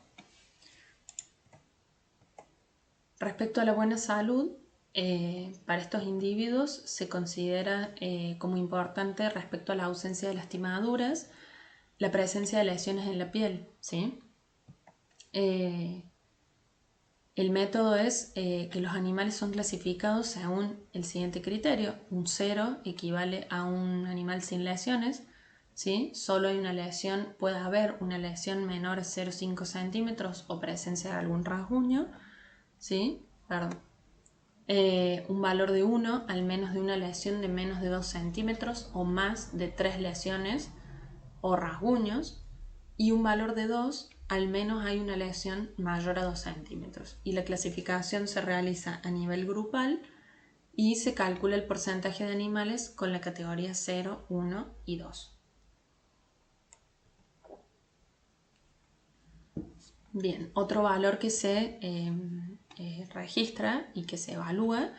Respecto a la buena salud, para estos individuos se considera como importante respecto a la ausencia de lastimaduras, la presencia de lesiones en la piel, ¿sí? El método es que los animales son clasificados según el siguiente criterio. Un 0 equivale a un animal sin lesiones, ¿sí? Solo hay una lesión, puede haber una lesión menor a 0,5 centímetros o presencia de algún rasguño, ¿sí? Perdón. Un valor de 1, al menos de una lesión de menos de 2 centímetros o más de 3 lesiones o rasguños, y un valor de 2, al menos hay una lesión mayor a 2 centímetros. Y la clasificación se realiza a nivel grupal y se calcula el porcentaje de animales con la categoría 0, 1 y 2. Bien, otro valor que se registra y que se evalúa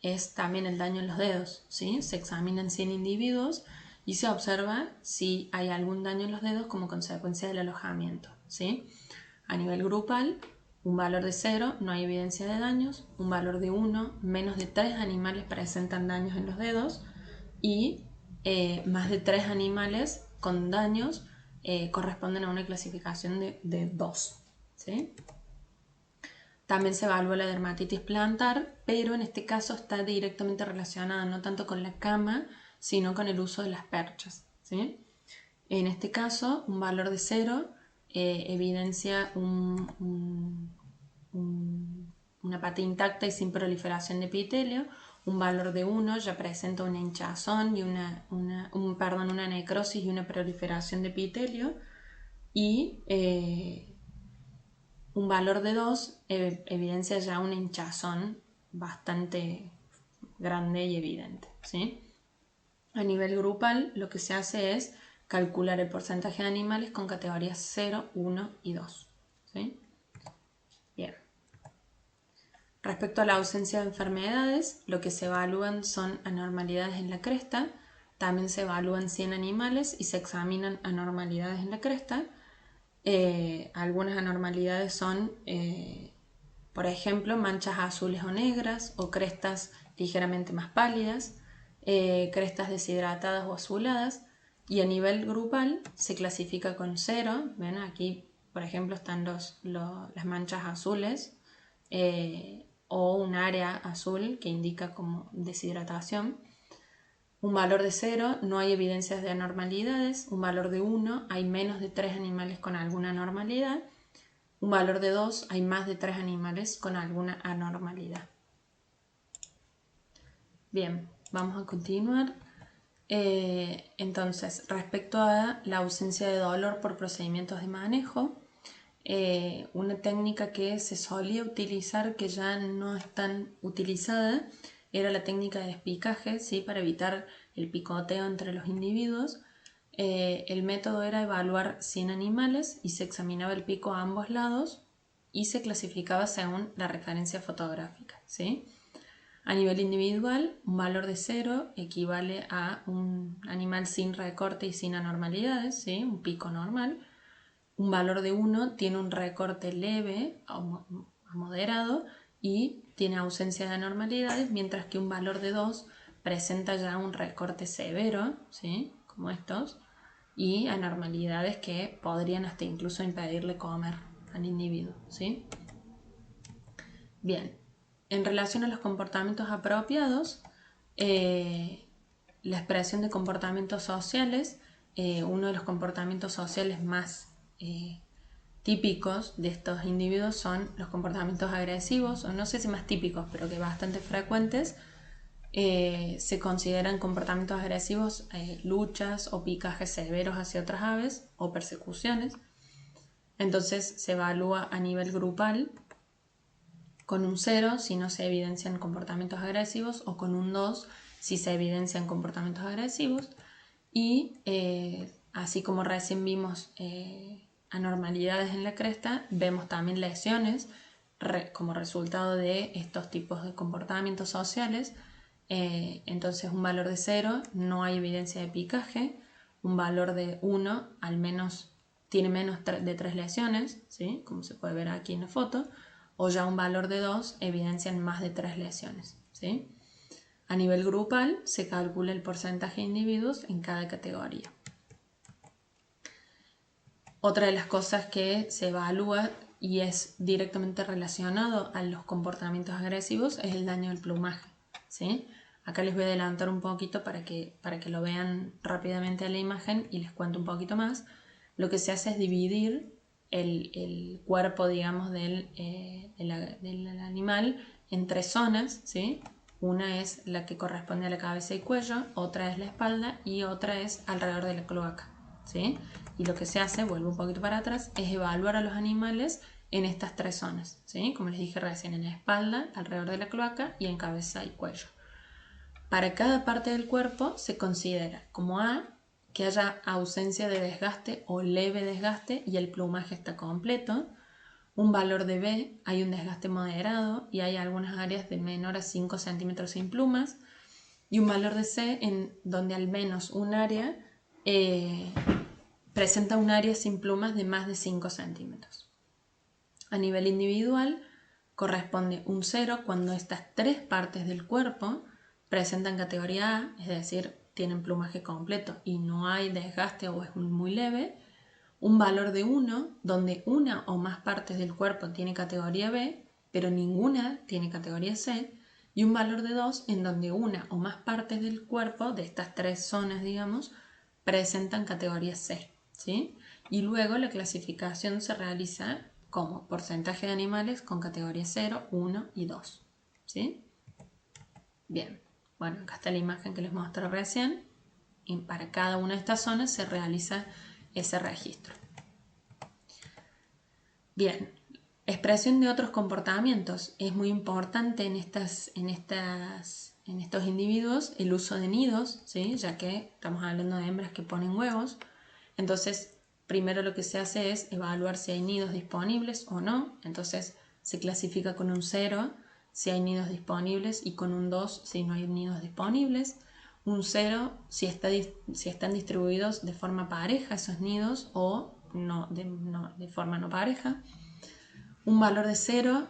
es también el daño en los dedos, ¿sí? Se examinan 100 individuos y se observa si hay algún daño en los dedos como consecuencia del alojamiento, ¿sí? A nivel grupal, un valor de 0, no hay evidencia de daños. Un valor de 1, menos de 3 animales presentan daños en los dedos. Y más de 3 animales con daños corresponden a una clasificación de 2, ¿sí? También se evalúa la dermatitis plantar, pero en este caso está directamente relacionada no tanto con la cama, sino con el uso de las perchas, ¿sí? En este caso, un valor de 0 evidencia una pata intacta y sin proliferación de epitelio. Un valor de 1 ya presenta una hinchazón y una necrosis y una proliferación de epitelio. Y un valor de 2 evidencia ya una hinchazón bastante grande y evidente, ¿sí? A nivel grupal, lo que se hace es calcular el porcentaje de animales con categorías 0, 1 y 2, ¿sí? Bien. Respecto a la ausencia de enfermedades, lo que se evalúan son anormalidades en la cresta. También se evalúan 100 animales y se examinan anormalidades en la cresta. Algunas anormalidades son, por ejemplo, manchas azules o negras o crestas ligeramente más pálidas, crestas deshidratadas o azuladas, y a nivel grupal se clasifica con 0. ¿Ven? Aquí, por ejemplo, están las manchas azules o un área azul que indica como deshidratación. Un valor de 0, no hay evidencias de anormalidades. Un valor de 1, hay menos de 3 animales con alguna anormalidad. Un valor de 2, hay más de 3 animales con alguna anormalidad. Bien, vamos a continuar. Entonces, respecto a la ausencia de dolor por procedimientos de manejo, una técnica que se solía utilizar, que ya no es tan utilizada, era la técnica de despicaje, ¿sí? Para evitar el picoteo entre los individuos. El método era evaluar 100 animales y se examinaba el pico a ambos lados y se clasificaba según la referencia fotográfica, ¿sí? A nivel individual, un valor de 0 equivale a un animal sin recorte y sin anormalidades, ¿sí? Un pico normal. Un valor de 1 tiene un recorte leve a moderado y tiene ausencia de anormalidades, mientras que un valor de 2 presenta ya un recorte severo, ¿sí? Como estos, y anormalidades que podrían hasta incluso impedirle comer al individuo, ¿sí? Bien, en relación a los comportamientos apropiados, la expresión de comportamientos sociales, uno de los comportamientos sociales más típicos de estos individuos son los comportamientos agresivos, o no sé si más típicos, pero que bastante frecuentes. Se consideran comportamientos agresivos luchas o picajes severos hacia otras aves o persecuciones. Entonces se evalúa a nivel grupal con un 0 si no se evidencian comportamientos agresivos, o con un 2 si se evidencian comportamientos agresivos. Y así como recién vimos anormalidades en la cresta, vemos también lesiones como resultado de estos tipos de comportamientos sociales. Entonces un valor de 0 no hay evidencia de picaje, un valor de 1 al menos tiene menos de 3 lesiones, ¿sí? Como se puede ver aquí en la foto, o ya un valor de 2 evidencian más de 3 lesiones, ¿sí? A nivel grupal se calcula el porcentaje de individuos en cada categoría. Otra de las cosas que se evalúa y es directamente relacionado a los comportamientos agresivos es el daño del plumaje, ¿sí? Acá les voy a adelantar un poquito para que lo vean rápidamente a la imagen y les cuento un poquito más. Lo que se hace es dividir el cuerpo, digamos, del animal en 3 zonas, ¿sí? Una es la que corresponde a la cabeza y cuello, otra es la espalda y otra es alrededor de la cloaca, ¿sí? Y lo que se hace, vuelvo un poquito para atrás, es evaluar a los animales en estas 3 zonas, ¿sí? Como les dije recién, en la espalda, alrededor de la cloaca y en cabeza y cuello. Para cada parte del cuerpo se considera como A que haya ausencia de desgaste o leve desgaste y el plumaje está completo. Un valor de B, hay un desgaste moderado y hay algunas áreas de menor a 5 centímetros sin plumas. Y un valor de C en donde al menos un área presenta un área sin plumas de más de 5 centímetros. A nivel individual corresponde un 0 cuando estas 3 partes del cuerpo presentan categoría A, es decir, tienen plumaje completo y no hay desgaste o es muy leve. Un valor de 1 donde una o más partes del cuerpo tiene categoría B, pero ninguna tiene categoría C. Y un valor de 2 en donde una o más partes del cuerpo, de estas 3 zonas, digamos, presentan categoría C, ¿sí? Y luego la clasificación se realiza como porcentaje de animales con categoría 0, 1 y 2, ¿sí? Bien, bueno, acá está la imagen que les mostré recién y para cada una de estas zonas se realiza ese registro. Bien, expresión de otros comportamientos. Es muy importante en estos individuos el uso de nidos, ¿sí? Ya que estamos hablando de hembras que ponen huevos. Entonces, primero lo que se hace es evaluar si hay nidos disponibles o no. Entonces, se clasifica con un 0 si hay nidos disponibles y con un 2 si no hay nidos disponibles. Un 0 si están distribuidos de forma pareja esos nidos o de forma no pareja. Un valor de 0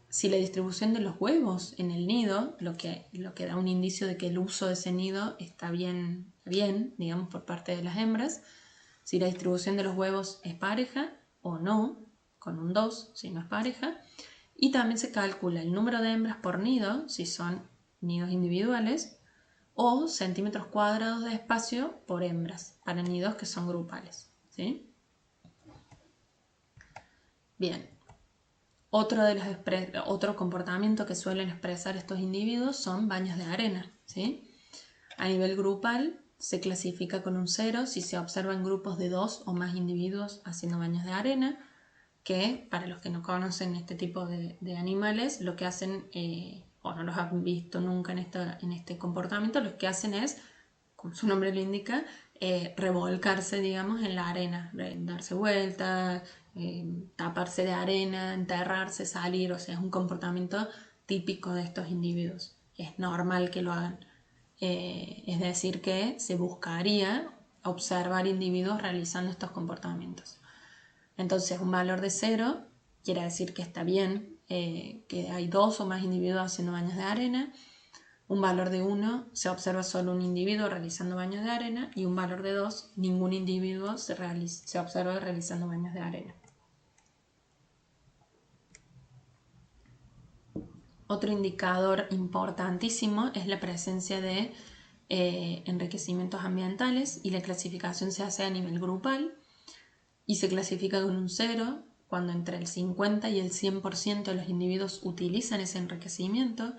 si la distribución de los huevos en el nido, lo que da un indicio de que el uso de ese nido está bien, digamos, por parte de las hembras. Si la distribución de los huevos es pareja o no, con un 2 si no es pareja. Y también se calcula el número de hembras por nido, si son nidos individuales, o centímetros cuadrados de espacio por hembras, para nidos que son grupales, ¿sí? Bien, otro comportamiento que suelen expresar estos individuos son baños de arena, ¿sí? A nivel grupal se clasifica con un 0 si se observan grupos de 2 o más individuos haciendo baños de arena, que para los que no conocen este tipo de animales, lo que hacen, o no los han visto nunca en este comportamiento, lo que hacen es, como su nombre lo indica, revolcarse, digamos, en la arena, darse vueltas, taparse de arena, enterrarse, salir, o sea, es un comportamiento típico de estos individuos. Es normal que lo hagan. Es decir, que se buscaría observar individuos realizando estos comportamientos. Entonces, un valor de 0 quiere decir que está bien, que hay 2 o más individuos haciendo baños de arena. Un valor de 1 se observa solo un individuo realizando baños de arena, y un valor de 2 ningún individuo se observa realizando baños de arena. Otro indicador importantísimo es la presencia de enriquecimientos ambientales, y la clasificación se hace a nivel grupal y se clasifica con un 0 cuando entre el 50 y el 100% de los individuos utilizan ese enriquecimiento,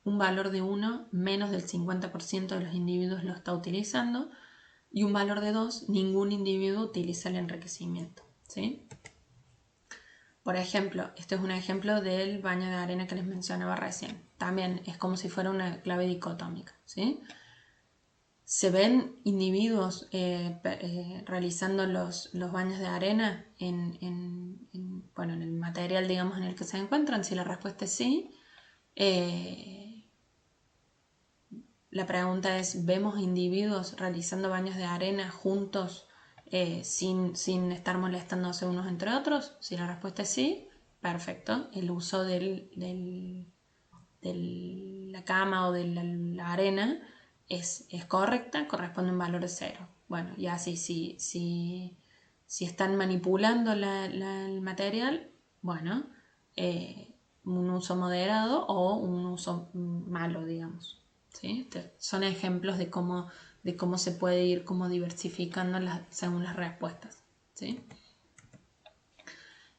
un valor de 1 menos del 50% de los individuos lo está utilizando, y un valor de 2 ningún individuo utiliza el enriquecimiento, ¿sí? Por ejemplo, este es un ejemplo del baño de arena que les mencionaba recién. También es como si fuera una clave dicotómica, ¿sí? Se ven individuos realizando los baños de arena en el material, digamos, en el que se encuentran. Si la respuesta es sí, la pregunta es, ¿vemos individuos realizando baños de arena juntos sin estar molestándose unos entre otros? Si la respuesta es sí, perfecto. El uso de la cama o de la arena es correcta, corresponde a un valor de 0. Bueno, y así, si están manipulando el material, bueno, un uso moderado o un uso malo, digamos. ¿Sí? Son ejemplos de cómo se puede ir como diversificando según las respuestas, ¿sí?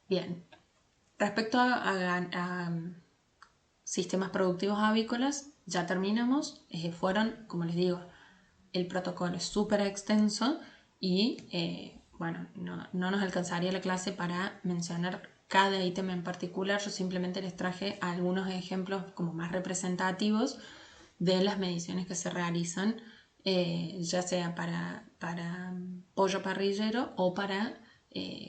Bien, respecto a sistemas productivos avícolas, ya terminamos. Fueron, como les digo, el protocolo es súper extenso y bueno, no nos alcanzaría la clase para mencionar cada ítem en particular. Yo simplemente les traje algunos ejemplos como más representativos de las mediciones que se realizan, ya sea para pollo parrillero o para,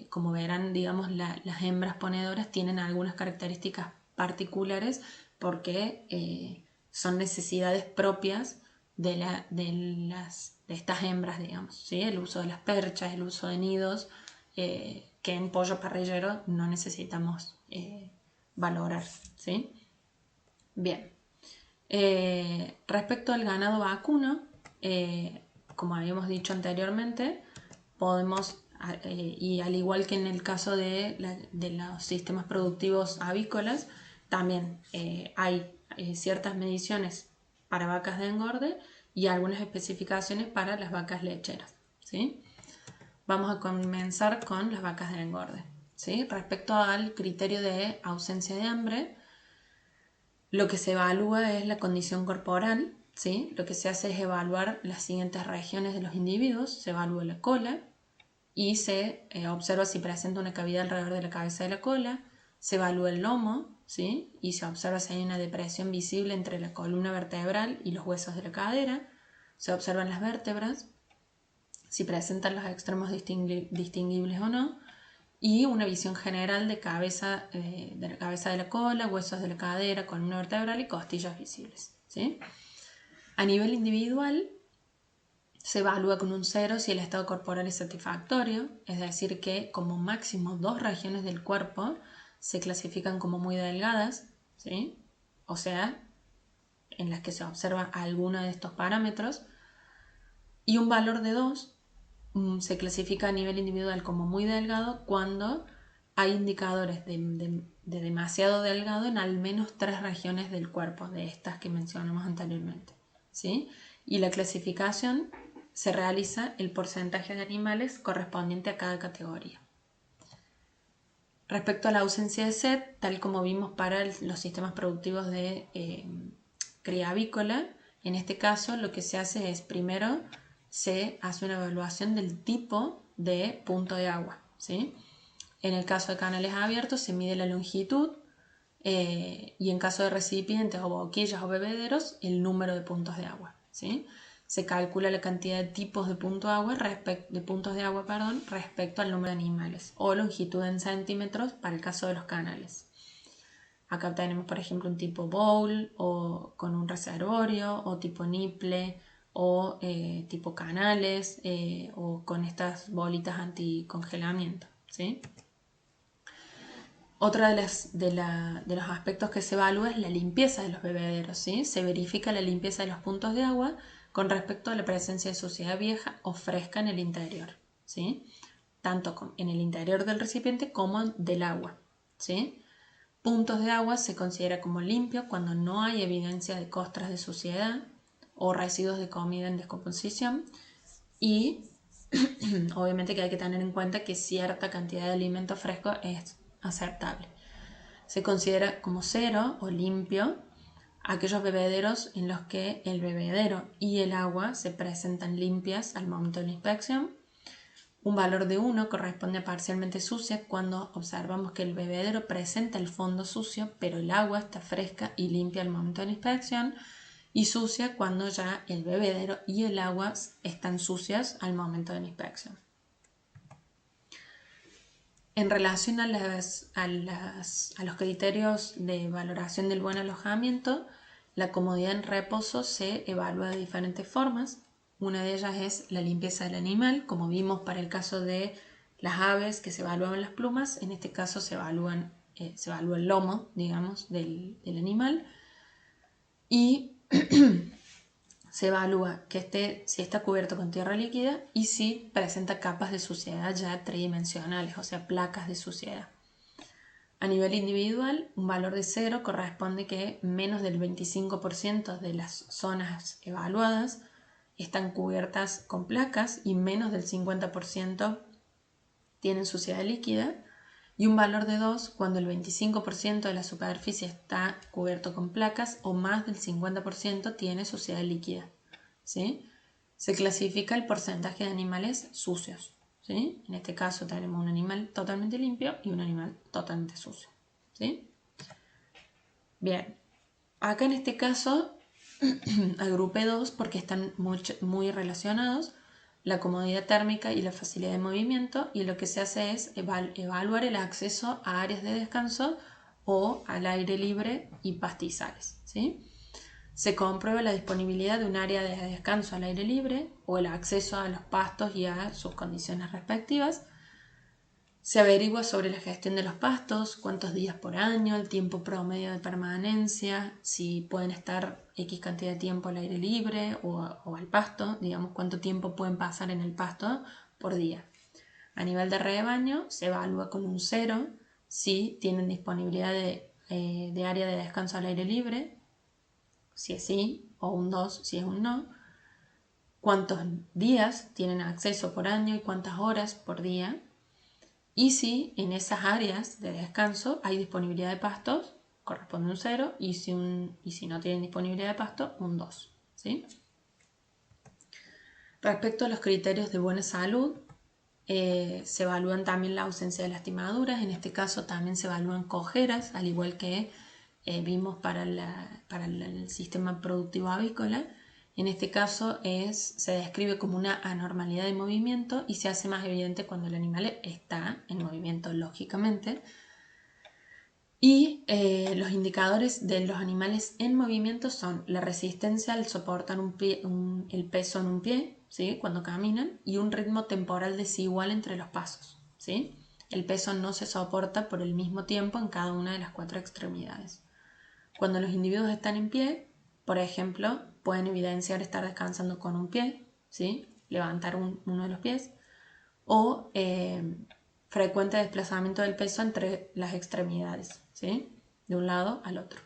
como verán, digamos, las hembras ponedoras tienen algunas características particulares porque son necesidades propias de estas hembras, digamos, ¿sí? El uso de las perchas, el uso de nidos, que en pollo parrillero no necesitamos valorar, ¿sí? Bien. Respecto al ganado vacuno, como habíamos dicho anteriormente, podemos, y al igual que en el caso de los sistemas productivos avícolas, también hay ciertas mediciones para vacas de engorde y algunas especificaciones para las vacas lecheras, ¿sí? Vamos a comenzar con las vacas de engorde, ¿sí? Respecto al criterio de ausencia de hambre, lo que se evalúa es la condición corporal, ¿sí? Lo que se hace es evaluar las siguientes regiones de los individuos. Se evalúa la cola y se observa si presenta una cavidad alrededor de la cabeza de la cola. Se evalúa el lomo, ¿sí? Y se observa si hay una depresión visible entre la columna vertebral y los huesos de la cadera. Se observan las vértebras, si presentan los extremos distinguibles o no, y una visión general de la cabeza de la cola, huesos de la cadera, columna vertebral y costillas visibles, ¿sí? A nivel individual se evalúa con un 0 si el estado corporal es satisfactorio, es decir que como máximo 2 regiones del cuerpo se clasifican como muy delgadas, ¿sí? O sea, en las que se observa alguno de estos parámetros, y un valor de 2 se clasifica a nivel individual como muy delgado cuando hay indicadores de demasiado delgado en al menos 3 regiones del cuerpo, de estas que mencionamos anteriormente, ¿sí? Y la clasificación se realiza el porcentaje de animales correspondiente a cada categoría. Respecto a la ausencia de sed, tal como vimos para los sistemas productivos de cría avícola, en este caso lo que se hace es primero se hace una evaluación del tipo de punto de agua, ¿sí? En el caso de canales abiertos se mide la longitud y en caso de recipientes o boquillas o bebederos el número de puntos de agua, ¿sí? Se calcula la cantidad de tipos de, puntos de agua respecto al número de animales o longitud en centímetros para el caso de los canales. Acá tenemos por ejemplo un tipo bowl o con un reservorio o tipo nipple o tipo canales o con estas bolitas anticongelamiento, ¿sí? Otra de los aspectos que se evalúa es la limpieza de los bebederos, ¿sí? Se verifica la limpieza de los puntos de agua con respecto a la presencia de suciedad vieja o fresca en el interior, ¿sí? Tanto en el interior del recipiente como del agua, ¿sí? Puntos de agua se considera como limpio cuando no hay evidencia de costras de suciedad o residuos de comida en descomposición y obviamente que hay que tener en cuenta que cierta cantidad de alimento fresco es aceptable. Se considera como cero o limpio aquellos bebederos en los que el bebedero y el agua se presentan limpias al momento de la inspección. Un valor de 1 corresponde a parcialmente sucia cuando observamos que el bebedero presenta el fondo sucio, pero el agua está fresca y limpia al momento de la inspección, y sucia cuando ya el bebedero y el agua están sucias al momento de la inspección. En relación a los criterios de valoración del buen alojamiento, la comodidad en reposo se evalúa de diferentes formas. Una de ellas es la limpieza del animal, como vimos para el caso de las aves que se evaluaban las plumas, en este caso se evalúa el lomo, digamos, del animal. Y se evalúa si está cubierto con tierra líquida y si presenta capas de suciedad ya tridimensionales, o sea, placas de suciedad. A nivel individual, un valor de 0 corresponde que menos del 25% de las zonas evaluadas están cubiertas con placas y menos del 50% tienen suciedad líquida, y un valor de 2 cuando el 25% de la superficie está cubierto con placas o más del 50% tiene suciedad líquida, ¿sí? Se clasifica el porcentaje de animales sucios, ¿sí? En este caso tenemos un animal totalmente limpio y un animal totalmente sucio, ¿sí? Bien, acá en este caso agrupé dos porque están muy relacionados, la comodidad térmica y la facilidad de movimiento, y lo que se hace es evaluar el acceso a áreas de descanso o al aire libre y pastizales, ¿sí? Se comprueba la disponibilidad de un área de descanso al aire libre o el acceso a los pastos y a sus condiciones respectivas. Se averigua sobre la gestión de los pastos, cuántos días por año, el tiempo promedio de permanencia, si pueden estar X cantidad de tiempo al aire libre o al pasto, digamos cuánto tiempo pueden pasar en el pasto por día. A nivel de rebaño se evalúa con un 0 si tienen disponibilidad de área de descanso al aire libre, si es sí, o un 2 si es un no. Cuántos días tienen acceso por año y cuántas horas por día. Y si en esas áreas de descanso hay disponibilidad de pastos, corresponde un 0, y si no tienen disponibilidad de pasto, un 2, ¿sí? Respecto a los criterios de buena salud, se evalúan también la ausencia de lastimaduras, en este caso también se evalúan cojeras, al igual que vimos para el sistema productivo avícola. En este caso se describe como una anormalidad de movimiento y se hace más evidente cuando el animal está en movimiento, lógicamente. Y los indicadores de los animales en movimiento son la resistencia al soportar el peso en un pie, ¿sí? Cuando caminan, y un ritmo temporal desigual entre los pasos, ¿sí? El peso no se soporta por el mismo tiempo en cada una de las 4 extremidades. Cuando los individuos están en pie, por ejemplo, pueden evidenciar estar descansando con un pie, ¿sí? Levantar uno de los pies, o frecuente desplazamiento del peso entre las extremidades, ¿sí? De un lado al otro.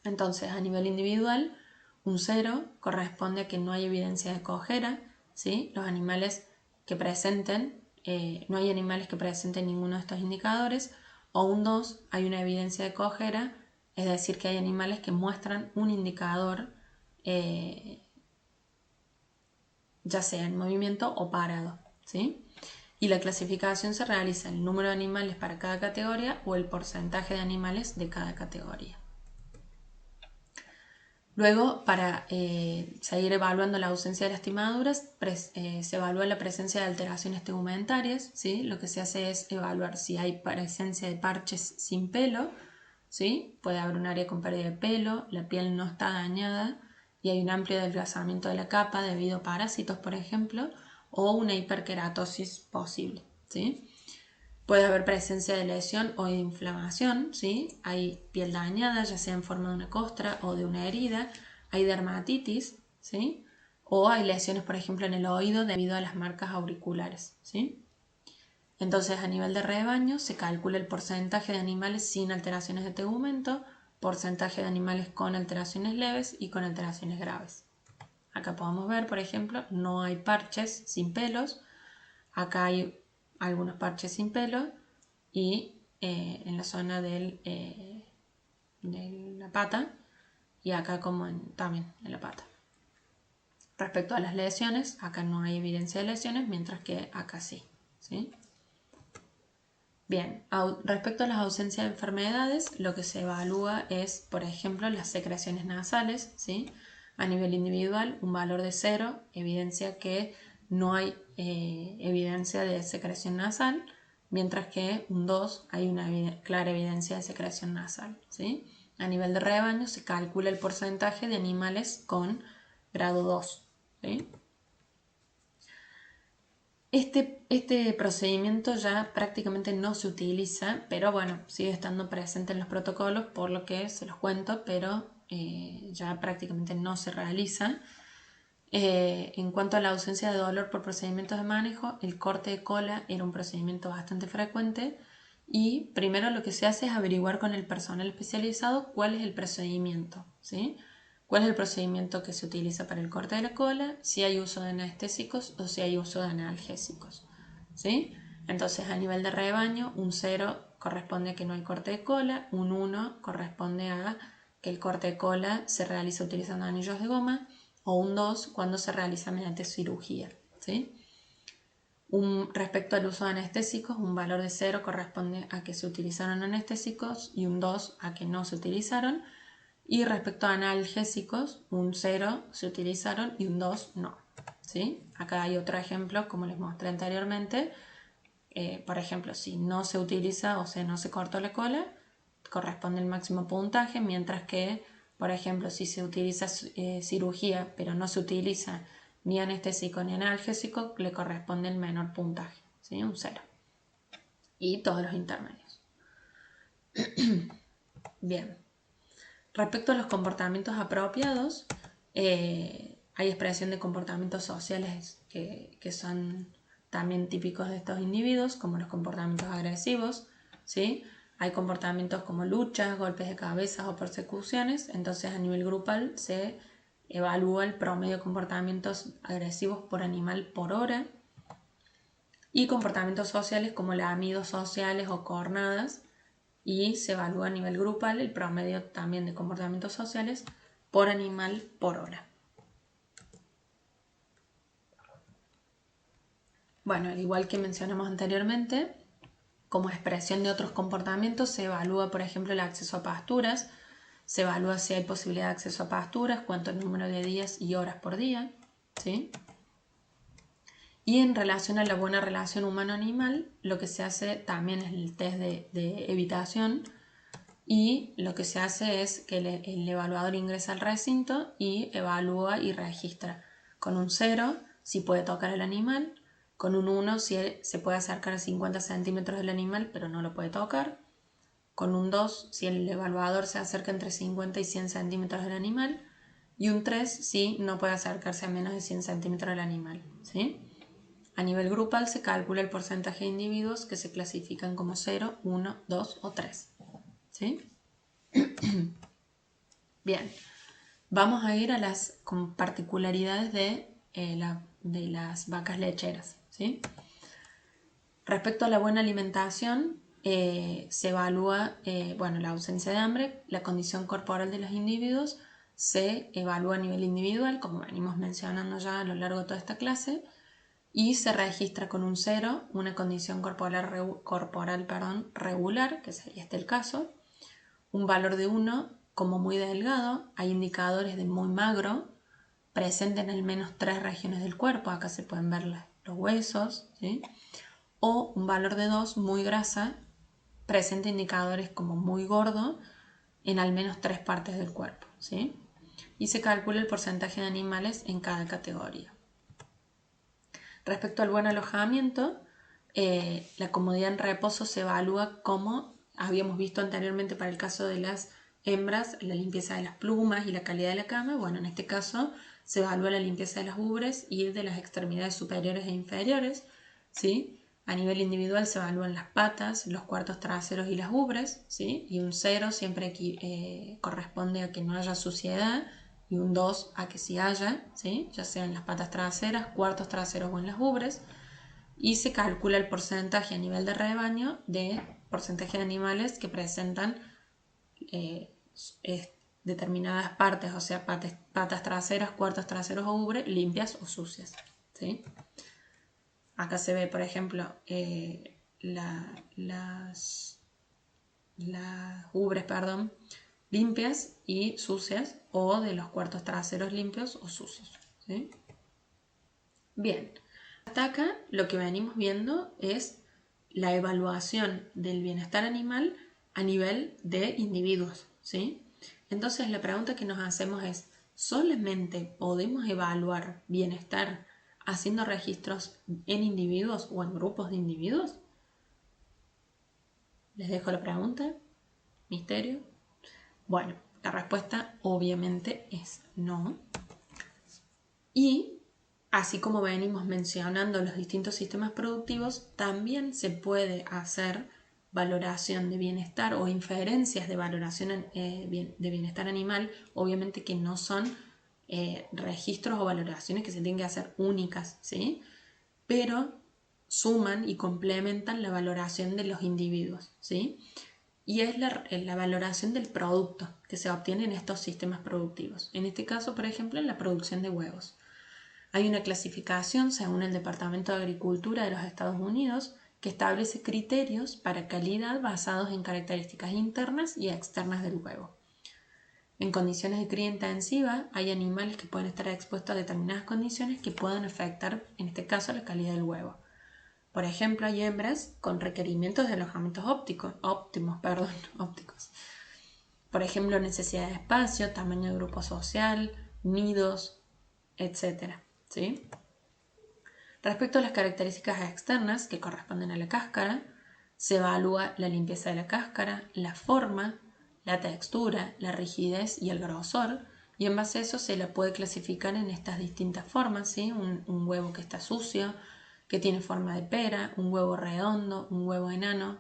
Entonces, a nivel individual, un 0 corresponde a que no hay evidencia de cojera, ¿sí? Los animales que presenten, no hay animales que presenten ninguno de estos indicadores, o un 2 hay una evidencia de cojera, es decir, que hay animales que muestran un indicador, ya sea en movimiento o parado, ¿sí? Y la clasificación se realiza en el número de animales para cada categoría o el porcentaje de animales de cada categoría. Luego, para seguir evaluando la ausencia de lastimaduras, se evalúa la presencia de alteraciones tegumentarias, ¿sí? Lo que se hace es evaluar si hay presencia de parches sin pelo, ¿sí? Puede haber un área con pérdida de pelo, la piel no está dañada y hay un amplio desplazamiento de la capa debido a parásitos, por ejemplo, o una hiperkeratosis posible, ¿sí? Puede haber presencia de lesión o de inflamación, ¿sí? Hay piel dañada, ya sea en forma de una costra o de una herida, hay dermatitis, ¿sí? O hay lesiones, por ejemplo, en el oído debido a las marcas auriculares, ¿sí? Entonces, a nivel de rebaño, se calcula el porcentaje de animales sin alteraciones de tegumento, porcentaje de animales con alteraciones leves y con alteraciones graves. Acá podemos ver, por ejemplo, no hay parches sin pelos, acá hay algunos parches sin pelo y en la zona de la pata y acá como también en la pata. Respecto a las lesiones, acá no hay evidencia de lesiones, mientras que acá sí, ¿sí? Bien, respecto a las ausencias de enfermedades, lo que se evalúa es, por ejemplo, las secreciones nasales, ¿sí? A nivel individual, un valor de 0 evidencia que no hay evidencia de secreción nasal, mientras que un 2 hay una clara evidencia de secreción nasal, ¿sí? A nivel de rebaño se calcula el porcentaje de animales con grado 2, ¿sí? Este procedimiento ya prácticamente no se utiliza, pero bueno, sigue estando presente en los protocolos, por lo que se los cuento, pero ya prácticamente no se realiza. En cuanto a la ausencia de dolor por procedimientos de manejo, el corte de cola era un procedimiento bastante frecuente y primero lo que se hace es averiguar con el personal especializado cuál es el procedimiento, ¿sí? ¿Cuál es el procedimiento que se utiliza para el corte de la cola? Si hay uso de anestésicos o si hay uso de analgésicos, ¿sí? Entonces, a nivel de rebaño, un 0 corresponde a que no hay corte de cola, un 1 corresponde a que el corte de cola se realiza utilizando anillos de goma, o un 2 cuando se realiza mediante cirugía, ¿sí? Respecto al uso de anestésicos, un valor de 0 corresponde a que se utilizaron anestésicos y un 2 a que no se utilizaron. Y respecto a analgésicos, un 0 se utilizaron y un 2 no, ¿sí? Acá hay otro ejemplo, como les mostré anteriormente. Por ejemplo, si no se utiliza o sea, no se cortó la cola, corresponde el máximo puntaje, mientras que, por ejemplo, si se utiliza cirugía, pero no se utiliza ni anestésico ni analgésico, le corresponde el menor puntaje, ¿sí? Un 0. Y todos los intermedios. Bien. Respecto a los comportamientos apropiados, hay expresión de comportamientos sociales que son también típicos de estos individuos, como los comportamientos agresivos, ¿sí? Hay comportamientos como luchas, golpes de cabeza o persecuciones, entonces a nivel grupal se evalúa el promedio de comportamientos agresivos por animal por hora, y comportamientos sociales como lamidos sociales o cornadas, y se evalúa a nivel grupal el promedio también de comportamientos sociales por animal por hora. Bueno, al igual que mencionamos anteriormente, como expresión de otros comportamientos se evalúa, por ejemplo, el acceso a pasturas, se evalúa si hay posibilidad de acceso a pasturas, cuánto número de días y horas por día, ¿sí? Y en relación a la buena relación humano-animal, lo que se hace también es el test de evitación, y lo que se hace es que el evaluador ingresa al recinto y evalúa y registra. Con un 0 si puede tocar al animal, con un 1 si se puede acercar a 50 centímetros del animal pero no lo puede tocar, con un 2 si el evaluador se acerca entre 50 y 100 centímetros del animal, y un 3 si no puede acercarse a menos de 100 centímetros del animal, ¿sí? A nivel grupal se calcula el porcentaje de individuos que se clasifican como 0, 1, 2 o 3, ¿sí? Bien, vamos a ir a las particularidades de las vacas lecheras, ¿sí? Respecto a la buena alimentación, se evalúa la ausencia de hambre, la condición corporal de los individuos, se evalúa a nivel individual, como venimos mencionando ya a lo largo de toda esta clase, y se registra con un 0 una condición corporal regular, que sería este el caso, un valor de 1 como muy delgado, hay indicadores de muy magro, presente en al menos 3 regiones del cuerpo, acá se pueden ver los huesos, ¿sí? O un valor de 2 muy grasa, presenta indicadores como muy gordo en al menos 3 partes del cuerpo, ¿sí? Y se calcula el porcentaje de animales en cada categoría. Respecto al buen alojamiento, la comodidad en reposo se evalúa como habíamos visto anteriormente para el caso de las hembras, la limpieza de las plumas y la calidad de la cama. Bueno, en este caso se evalúa la limpieza de las ubres y de las extremidades superiores e inferiores, ¿sí? A nivel individual se evalúan las patas, los cuartos traseros y las ubres, ¿sí? Y un 0 siempre corresponde a que no haya suciedad, y un 2 a que sí haya, ¿sí? Ya sea en las patas traseras, cuartos traseros o en las ubres. Y se calcula el porcentaje a nivel de rebaño de porcentaje de animales que presentan determinadas partes, o sea, patas traseras, cuartos traseros o ubres, limpias o sucias, ¿sí? Acá se ve, por ejemplo, las ubres, limpias y sucias, o de los cuartos traseros limpios o sucios, ¿sí? Bien, hasta acá lo que venimos viendo es la evaluación del bienestar animal a nivel de individuos, ¿sí? Entonces la pregunta que nos hacemos es, ¿solamente podemos evaluar bienestar haciendo registros en individuos o en grupos de individuos? Les dejo la pregunta. ¿Misterio? Bueno, la respuesta obviamente es no. Y así como venimos mencionando los distintos sistemas productivos, también se puede hacer valoración de bienestar o inferencias de valoración de bienestar animal, obviamente que no son registros o valoraciones que se tienen que hacer únicas, ¿sí? Pero suman y complementan la valoración de los individuos, ¿sí? Y es la valoración del producto que se obtiene en estos sistemas productivos. En este caso, por ejemplo, en la producción de huevos. Hay una clasificación según el Departamento de Agricultura de los Estados Unidos que establece criterios para calidad basados en características internas y externas del huevo. En condiciones de cría intensiva hay animales que pueden estar expuestos a determinadas condiciones que puedan afectar, en este caso, la calidad del huevo. Por ejemplo, hay hembras con requerimientos de alojamientos ópticos. Por ejemplo, necesidad de espacio, tamaño de grupo social, nidos, etc., ¿sí? Respecto a las características externas que corresponden a la cáscara, se evalúa la limpieza de la cáscara, la forma, la textura, la rigidez y el grosor, y en base a eso se la puede clasificar en estas distintas formas, ¿sí? Un huevo que está sucio, que tiene forma de pera, un huevo redondo, un huevo enano,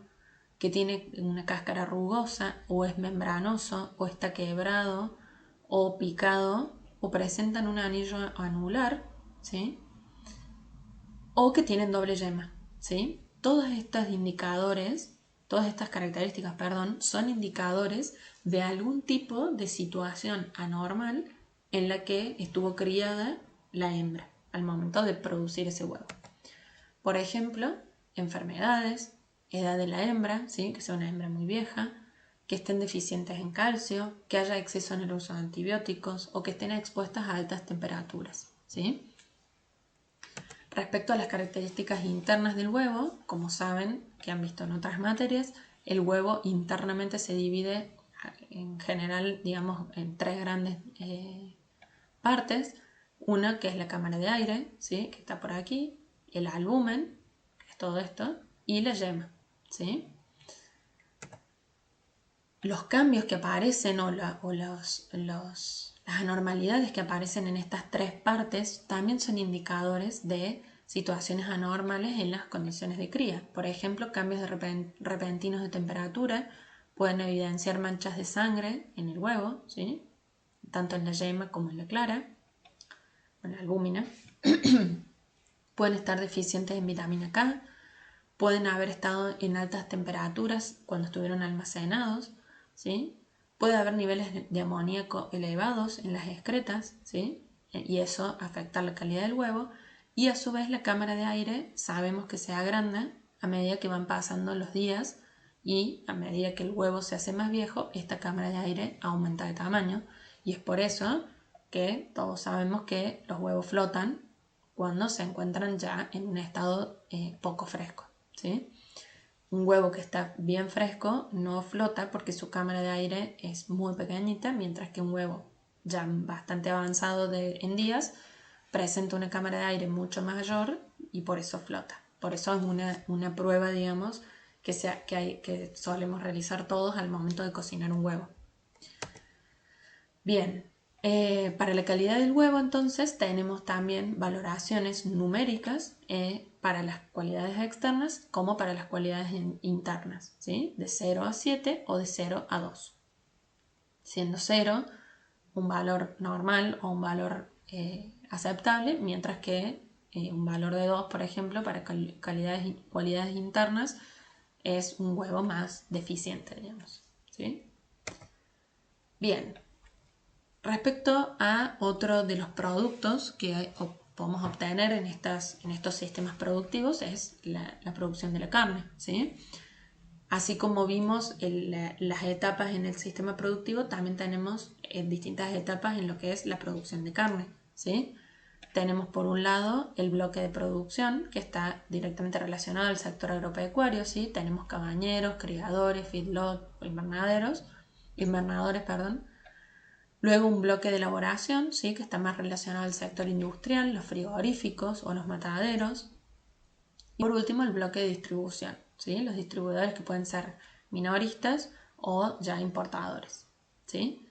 que tiene una cáscara rugosa, o es membranoso, o está quebrado, o picado, o presentan un anillo anular, ¿sí? O que tienen doble yema, ¿sí? Todos estos indicadores, todas estas características, son indicadores de algún tipo de situación anormal en la que estuvo criada la hembra al momento de producir ese huevo. Por ejemplo, enfermedades, edad de la hembra, ¿sí? Que sea una hembra muy vieja, que estén deficientes en calcio, que haya exceso en el uso de antibióticos o que estén expuestas a altas temperaturas, ¿sí? Respecto a las características internas del huevo, como saben, que han visto en otras materias, el huevo internamente se divide en general, digamos, en 3 grandes partes. Una que es la cámara de aire, ¿sí? Que está por aquí, el albumen, que es todo esto, y la yema, ¿sí? Los cambios que aparecen o las anormalidades que aparecen en estas tres partes también son indicadores de situaciones anormales en las condiciones de cría. Por ejemplo, cambios repentinos de temperatura pueden evidenciar manchas de sangre en el huevo, ¿sí? Tanto en la yema como en la clara, en la albúmina. Pueden estar deficientes en vitamina K, pueden haber estado en altas temperaturas cuando estuvieron almacenados, ¿sí? Puede haber niveles de amoníaco elevados en las excretas, ¿sí? Y eso afecta la calidad del huevo. Y a su vez la cámara de aire sabemos que se agranda a medida que van pasando los días y a medida que el huevo se hace más viejo, esta cámara de aire aumenta de tamaño. Y es por eso que todos sabemos que los huevos flotan cuando se encuentran ya en un estado poco fresco, ¿sí? Un huevo que está bien fresco no flota porque su cámara de aire es muy pequeñita, mientras que un huevo ya bastante avanzado en días presenta una cámara de aire mucho mayor y por eso flota. Por eso es una prueba, digamos, que solemos realizar todos al momento de cocinar un huevo. Bien, para la calidad del huevo entonces tenemos también valoraciones numéricas para las cualidades externas como para las cualidades internas, ¿sí? De 0 a 7 o de 0 a 2. Siendo 0 un valor normal o un valor aceptable, mientras que un valor de 2, por ejemplo, para cualidades internas es un huevo más deficiente, digamos, ¿sí? Bien. Respecto a otro de los productos que podemos obtener en estos sistemas productivos es la producción de la carne, ¿sí? Así como vimos las etapas en el sistema productivo, también tenemos distintas etapas en lo que es la producción de carne, ¿sí? Tenemos por un lado el bloque de producción que está directamente relacionado al sector agropecuario, ¿sí? Tenemos cabañeros, criadores, feedlot, invernadores, perdón. Luego un bloque de elaboración, ¿sí? Que está más relacionado al sector industrial, los frigoríficos o los mataderos. Y por último el bloque de distribución, ¿sí? Los distribuidores que pueden ser minoristas o ya importadores, ¿sí?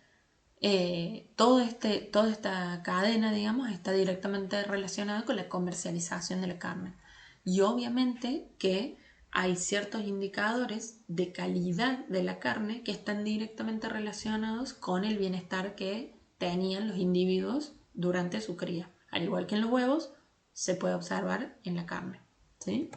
Toda esta cadena, digamos, está directamente relacionada con la comercialización de la carne. Y obviamente que hay ciertos indicadores de calidad de la carne que están directamente relacionados con el bienestar que tenían los individuos durante su cría. Al igual que en los huevos, se puede observar en la carne, ¿sí?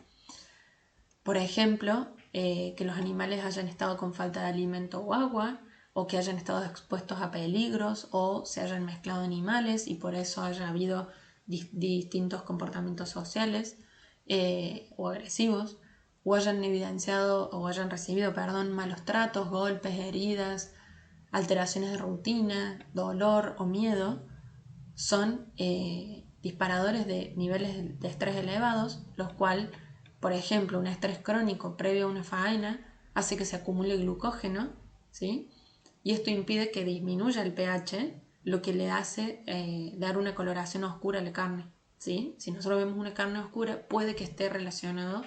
Por ejemplo, que los animales hayan estado con falta de alimento o agua, o que hayan estado expuestos a peligros, o se hayan mezclado animales y por eso haya habido distintos comportamientos sociales o agresivos, o hayan evidenciado o hayan recibido, malos tratos, golpes, heridas, alteraciones de rutina, dolor o miedo, son disparadores de niveles de estrés elevados, los cuales, por ejemplo, un estrés crónico previo a una faena hace que se acumule glucógeno, ¿sí? Y esto impide que disminuya el pH, lo que le hace dar una coloración oscura a la carne, ¿sí? Si nosotros vemos una carne oscura, puede estar relacionado,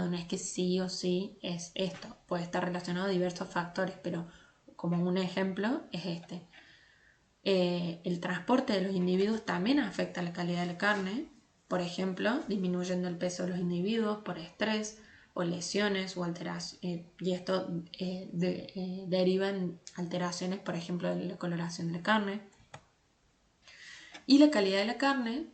no es que sí o sí es esto, puede estar relacionado a diversos factores, pero como un ejemplo es este. El transporte de los individuos también afecta la calidad de la carne, por ejemplo, disminuyendo el peso de los individuos por estrés o lesiones o alteraciones, y esto deriva en alteraciones, por ejemplo, de la coloración de la carne. Y la calidad de la carne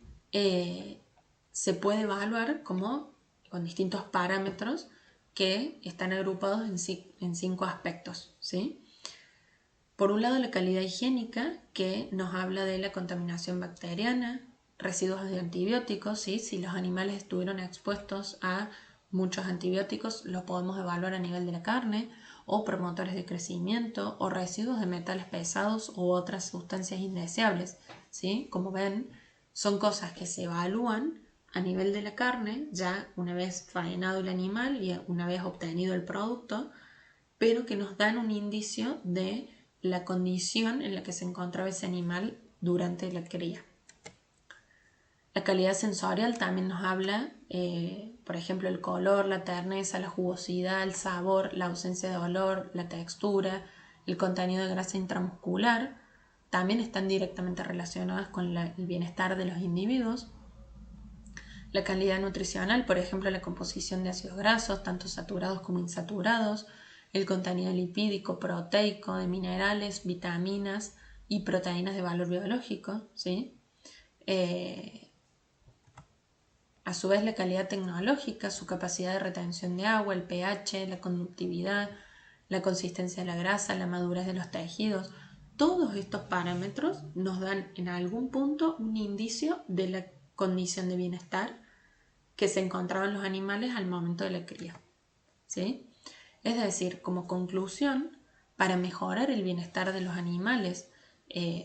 se puede evaluar con distintos parámetros que están agrupados en 5 aspectos, ¿sí? Por un lado, la calidad higiénica, que nos habla de la contaminación bacteriana, residuos de antibióticos, ¿sí? Si los animales estuvieron expuestos a muchos antibióticos, lo podemos evaluar a nivel de la carne, o promotores de crecimiento, o residuos de metales pesados u otras sustancias indeseables, ¿sí? Como ven, son cosas que se evalúan a nivel de la carne, ya una vez faenado el animal y una vez obtenido el producto, pero que nos dan un indicio de la condición en la que se encontraba ese animal durante la cría. La calidad sensorial también nos habla, por ejemplo, el color, la terneza, la jugosidad, el sabor, la ausencia de olor, la textura, el contenido de grasa intramuscular, también están directamente relacionadas con el bienestar de los individuos. La calidad nutricional, por ejemplo, la composición de ácidos grasos, tanto saturados como insaturados, el contenido lipídico, proteico, de minerales, vitaminas y proteínas de valor biológico, ¿sí? A su vez, la calidad tecnológica, su capacidad de retención de agua, el pH, la conductividad, la consistencia de la grasa, la madurez de los tejidos, todos estos parámetros nos dan en algún punto un indicio de la condición de bienestar que se encontraban los animales al momento de la cría, ¿sí? Es decir, como conclusión, para mejorar el bienestar de los animales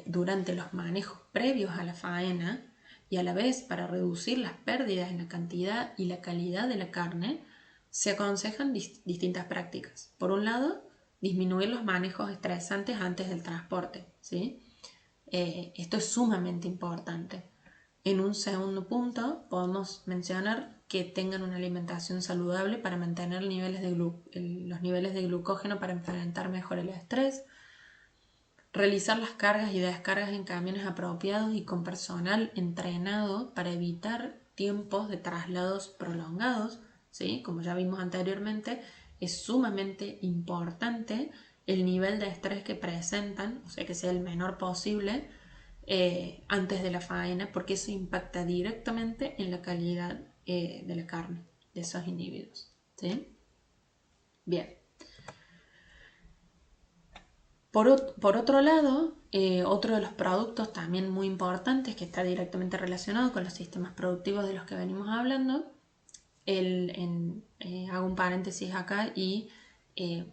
durante los manejos previos a la faena y a la vez para reducir las pérdidas en la cantidad y la calidad de la carne, se aconsejan distintas prácticas. Por un lado, disminuir los manejos estresantes antes del transporte, ¿sí? Esto es sumamente importante. En un segundo punto, podemos mencionar que tengan una alimentación saludable para mantener los niveles de glucógeno para enfrentar mejor el estrés, realizar las cargas y descargas en camiones apropiados y con personal entrenado para evitar tiempos de traslados prolongados, ¿sí? Como ya vimos anteriormente, es sumamente importante el nivel de estrés que presentan, o sea, que sea el menor posible antes de la faena, porque eso impacta directamente en la calidad de la carne de esos individuos, ¿sí? Bien. Por otro lado, otro de los productos también muy importantes que está directamente relacionado con los sistemas productivos de los que venimos hablando, hago un paréntesis acá y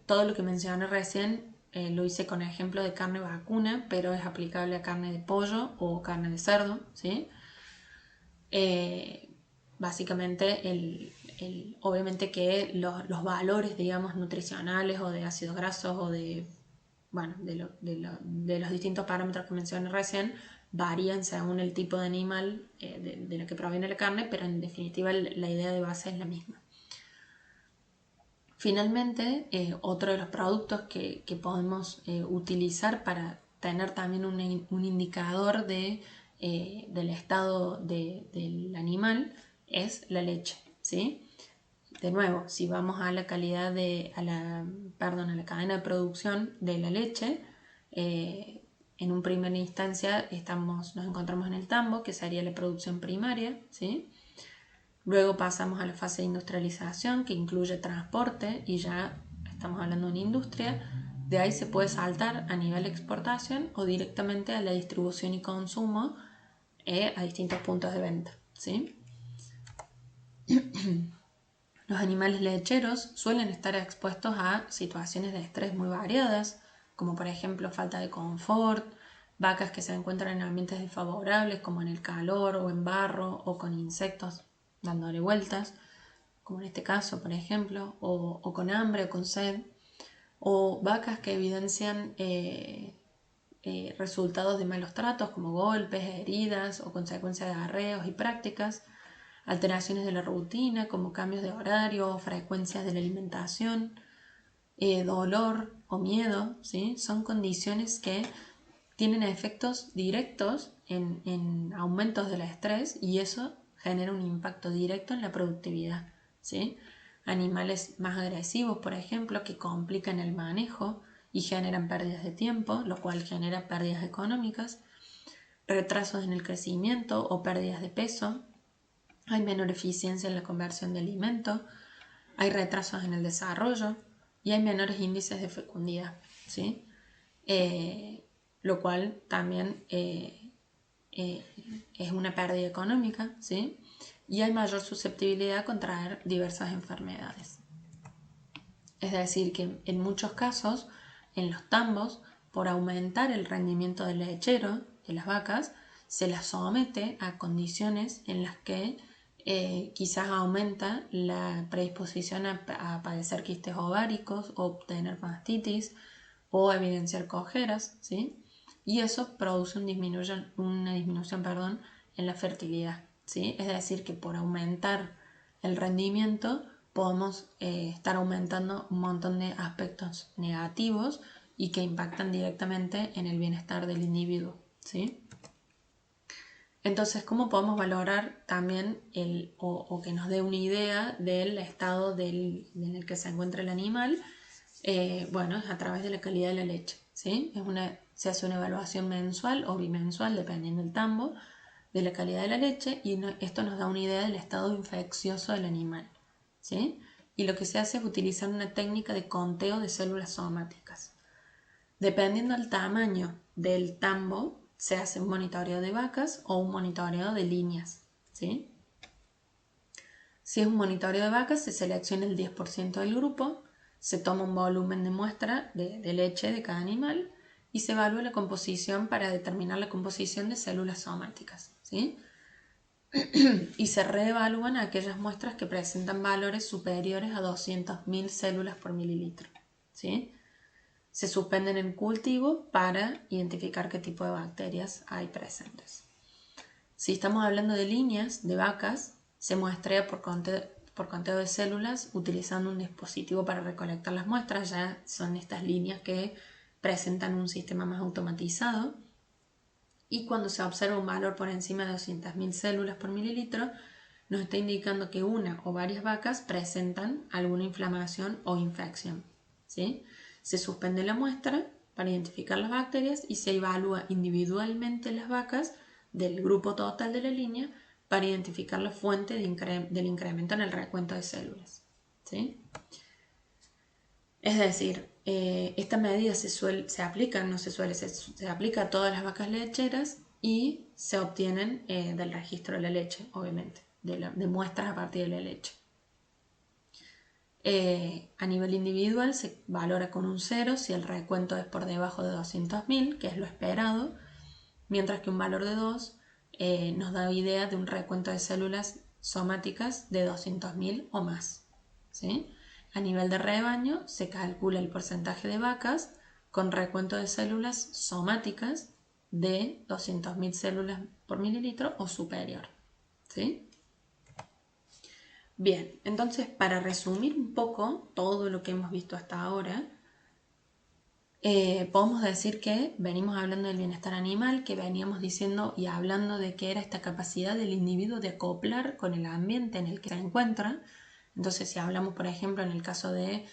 todo lo que mencioné recién lo hice con ejemplo de carne vacuna, pero es aplicable a carne de pollo o carne de cerdo, ¿sí? Básicamente, obviamente que los valores, digamos, nutricionales o de ácidos grasos o de los distintos parámetros que mencioné recién varían según el tipo de animal de lo que proviene la carne, pero en definitiva la idea de base es la misma. Finalmente, otro de los productos que podemos utilizar para tener también un indicador del estado del animal es la leche, ¿sí? De nuevo, si vamos a la a la cadena de producción de la leche, en una primera instancia nos encontramos en el tambo, que sería la producción primaria, ¿sí? Luego pasamos a la fase de industrialización, que incluye transporte, y ya estamos hablando de una industria. De ahí se puede saltar a nivel de exportación o directamente a la distribución y consumo a distintos puntos de venta, ¿sí? Los animales lecheros suelen estar expuestos a situaciones de estrés muy variadas, como por ejemplo falta de confort, vacas que se encuentran en ambientes desfavorables como en el calor o en barro o con insectos dándole vueltas, como en este caso por ejemplo, o con hambre o con sed, o vacas que evidencian resultados de malos tratos como golpes, heridas o consecuencias de arreos y prácticas, alteraciones de la rutina como cambios de horario o frecuencias de la alimentación, dolor o miedo, ¿sí? Son condiciones que tienen efectos directos en aumentos del estrés y eso genera un impacto directo en la productividad, ¿sí? Animales más agresivos, por ejemplo, que complican el manejo y generan pérdidas de tiempo, lo cual genera pérdidas económicas, retrasos en el crecimiento o pérdidas de peso, hay menor eficiencia en la conversión de alimento, hay retrasos en el desarrollo y hay menores índices de fecundidad, ¿sí? Lo cual también es una pérdida económica, ¿sí? Y hay mayor susceptibilidad a contraer diversas enfermedades. Es decir, que en muchos casos, en los tambos, por aumentar el rendimiento del lechero de las vacas, se las somete a condiciones en las que quizás aumenta la predisposición a padecer quistes ováricos o obtener mastitis o evidenciar cojeras, ¿sí? Y eso produce una disminución, en la fertilidad, ¿sí? Es decir, que por aumentar el rendimiento podemos estar aumentando un montón de aspectos negativos y que impactan directamente en el bienestar del individuo, ¿sí? Entonces, ¿cómo podemos valorar también o que nos dé una idea del estado en el que se encuentra el animal? Bueno, es a través de la calidad de la leche, ¿sí? Se hace una evaluación mensual o bimensual, dependiendo del tambo, de la calidad de la leche y esto nos da una idea del estado infeccioso del animal, ¿sí? Y lo que se hace es utilizar una técnica de conteo de células somáticas. Dependiendo del tamaño del tambo, se hace un monitoreo de vacas o un monitoreo de líneas, ¿sí? Si es un monitoreo de vacas, se selecciona el 10% del grupo, se toma un volumen de muestra de leche de cada animal y se evalúa la composición para determinar la composición de células somáticas, ¿sí? Y se reevalúan aquellas muestras que presentan valores superiores a 200.000 células por mililitro, ¿sí? Se suspenden en cultivo para identificar qué tipo de bacterias hay presentes. Si estamos hablando de líneas de vacas, se muestrea por conteo de células utilizando un dispositivo para recolectar las muestras. Ya son estas líneas que presentan un sistema más automatizado. Y cuando se observa un valor por encima de 200.000 células por mililitro, nos está indicando que una o varias vacas presentan alguna inflamación o infección, ¿sí? Se suspende la muestra para identificar las bacterias y se evalúa individualmente las vacas del grupo total de la línea para identificar la fuente del incremento en el recuento de células, ¿sí? Es decir, esta medida se aplica, no se suele, se aplica a todas las vacas lecheras y se obtienen del registro de la leche, obviamente, de muestras a partir de la leche. A nivel individual se valora con un 0 si el recuento es por debajo de 200.000, que es lo esperado, mientras que un valor de 2 nos da idea de un recuento de células somáticas de 200.000 o más, ¿sí? A nivel de rebaño se calcula el porcentaje de vacas con recuento de células somáticas de 200.000 células por mililitro o superior, ¿sí? Bien, entonces para resumir un poco todo lo que hemos visto hasta ahora, podemos decir que venimos hablando del bienestar animal, que veníamos diciendo y hablando de que era esta capacidad del individuo de acoplar con el ambiente en el que se encuentra. Entonces, si hablamos, por ejemplo, en el caso de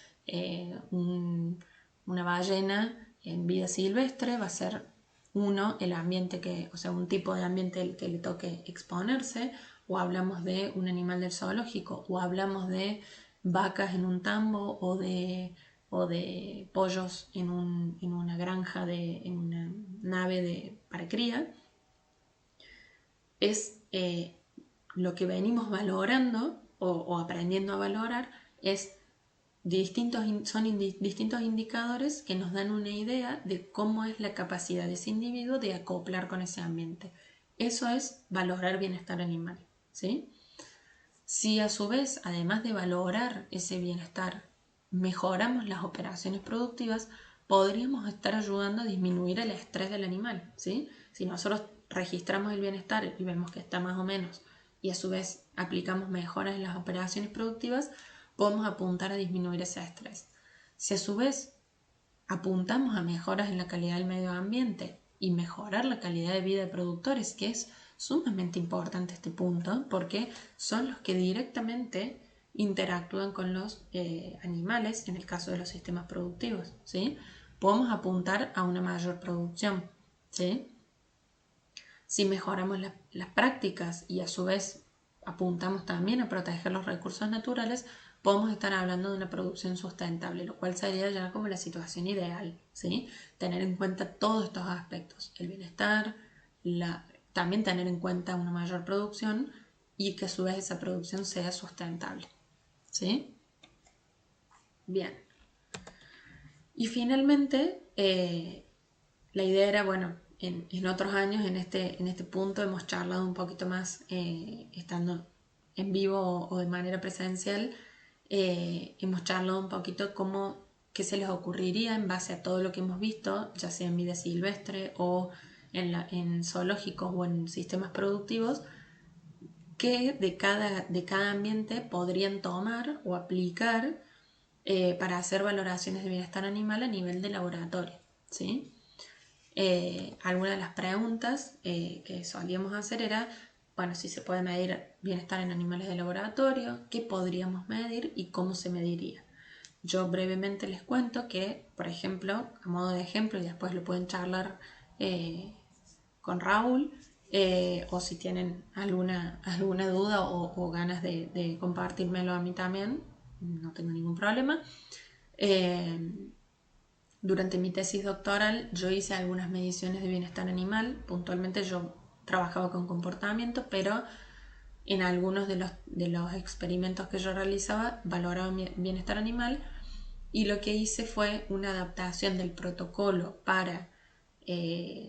una ballena en vida silvestre, va a ser el ambiente o sea, un tipo de ambiente el que le toque exponerse, o hablamos de un animal del zoológico, o hablamos de vacas en un tambo o de pollos en una granja, en una nave para cría, es lo que venimos valorando o aprendiendo a valorar es distintos indicadores que nos dan una idea de cómo es la capacidad de ese individuo de acoplar con ese ambiente. Eso es valorar bienestar animal, ¿sí? Si a su vez, además de valorar ese bienestar, mejoramos las operaciones productivas, podríamos estar ayudando a disminuir el estrés del animal, ¿sí? Si nosotros registramos el bienestar y vemos que está más o menos y a su vez aplicamos mejoras en las operaciones productivas, podemos apuntar a disminuir ese estrés. Si a su vez apuntamos a mejoras en la calidad del medio ambiente y mejorar la calidad de vida de productores, que es sumamente importante este punto, porque son los que directamente interactúan con los animales en el caso de los sistemas productivos, ¿sí? Podemos apuntar a una mayor producción, ¿sí? Si mejoramos las prácticas y a su vez apuntamos también a proteger los recursos naturales, podemos estar hablando de una producción sustentable, lo cual sería ya como la situación ideal, ¿sí? Tener en cuenta todos estos aspectos, el bienestar, también tener en cuenta una mayor producción y que a su vez esa producción sea sustentable, ¿sí? Bien. Y finalmente, la idea era, bueno, en otros años, en este punto, hemos charlado un poquito más, estando en vivo o de manera presencial, hemos charlado un poquito cómo qué se les ocurriría en base a todo lo que hemos visto, ya sea en vida silvestre o en zoológicos o en sistemas productivos, que de cada ambiente podrían tomar o aplicar para hacer valoraciones de bienestar animal a nivel de laboratorio, ¿sí? Algunas de las preguntas que solíamos hacer era, bueno, si se puede medir bienestar en animales de laboratorio, qué podríamos medir y cómo se mediría. Yo brevemente les cuento que, por ejemplo, a modo de ejemplo, y después lo pueden charlar con Raúl, o si tienen alguna duda o ganas de compartírmelo a mí también, no tengo ningún problema. Durante mi tesis doctoral yo hice algunas mediciones de bienestar animal. Puntualmente yo trabajaba con comportamiento, pero en algunos de los experimentos que yo realizaba valoraba mi bienestar animal, y lo que hice fue una adaptación del protocolo para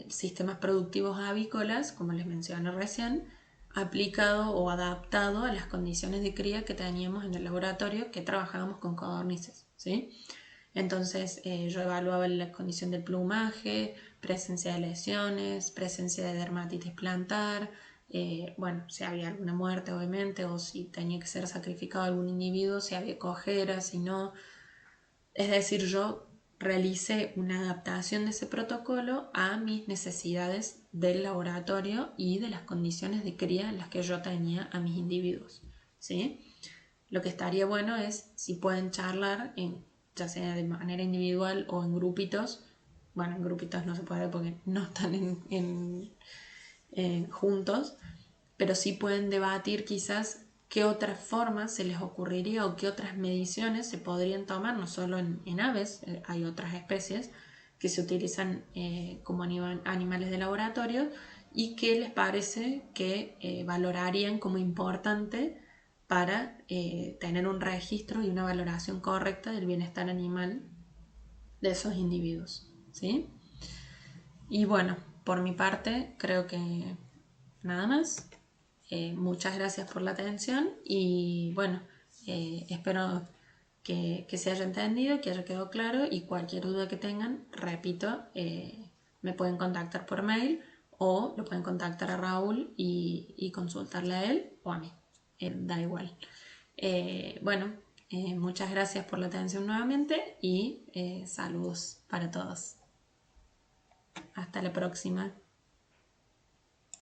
sistemas productivos avícolas, como les mencioné recién, aplicado o adaptado a las condiciones de cría que teníamos en el laboratorio, que trabajábamos con codornices, ¿sí? Entonces yo evaluaba la condición del plumaje, presencia de lesiones, presencia de dermatitis plantar, bueno, si había alguna muerte obviamente, o si tenía que ser sacrificado algún individuo, si había cojera, si no. Es decir, yo realicé una adaptación de ese protocolo a mis necesidades del laboratorio y de las condiciones de cría en las que yo tenía a mis individuos, ¿sí? Lo que estaría bueno es si pueden charlar, ya sea de manera individual o en grupitos. Bueno, en grupitos no se puede porque no están juntos, pero sí pueden debatir quizás qué otras formas se les ocurriría o qué otras mediciones se podrían tomar, no solo en aves, hay otras especies que se utilizan como animales de laboratorio, y qué les parece que valorarían como importante para tener un registro y una valoración correcta del bienestar animal de esos individuos, ¿sí? Y bueno, por mi parte creo que nada más. Muchas gracias por la atención y bueno, espero que se haya entendido, que haya quedado claro, y cualquier duda que tengan, repito, me pueden contactar por mail o lo pueden contactar a Raúl y consultarle a él o a mí, da igual. Bueno, muchas gracias por la atención nuevamente y saludos para todos. Hasta la próxima.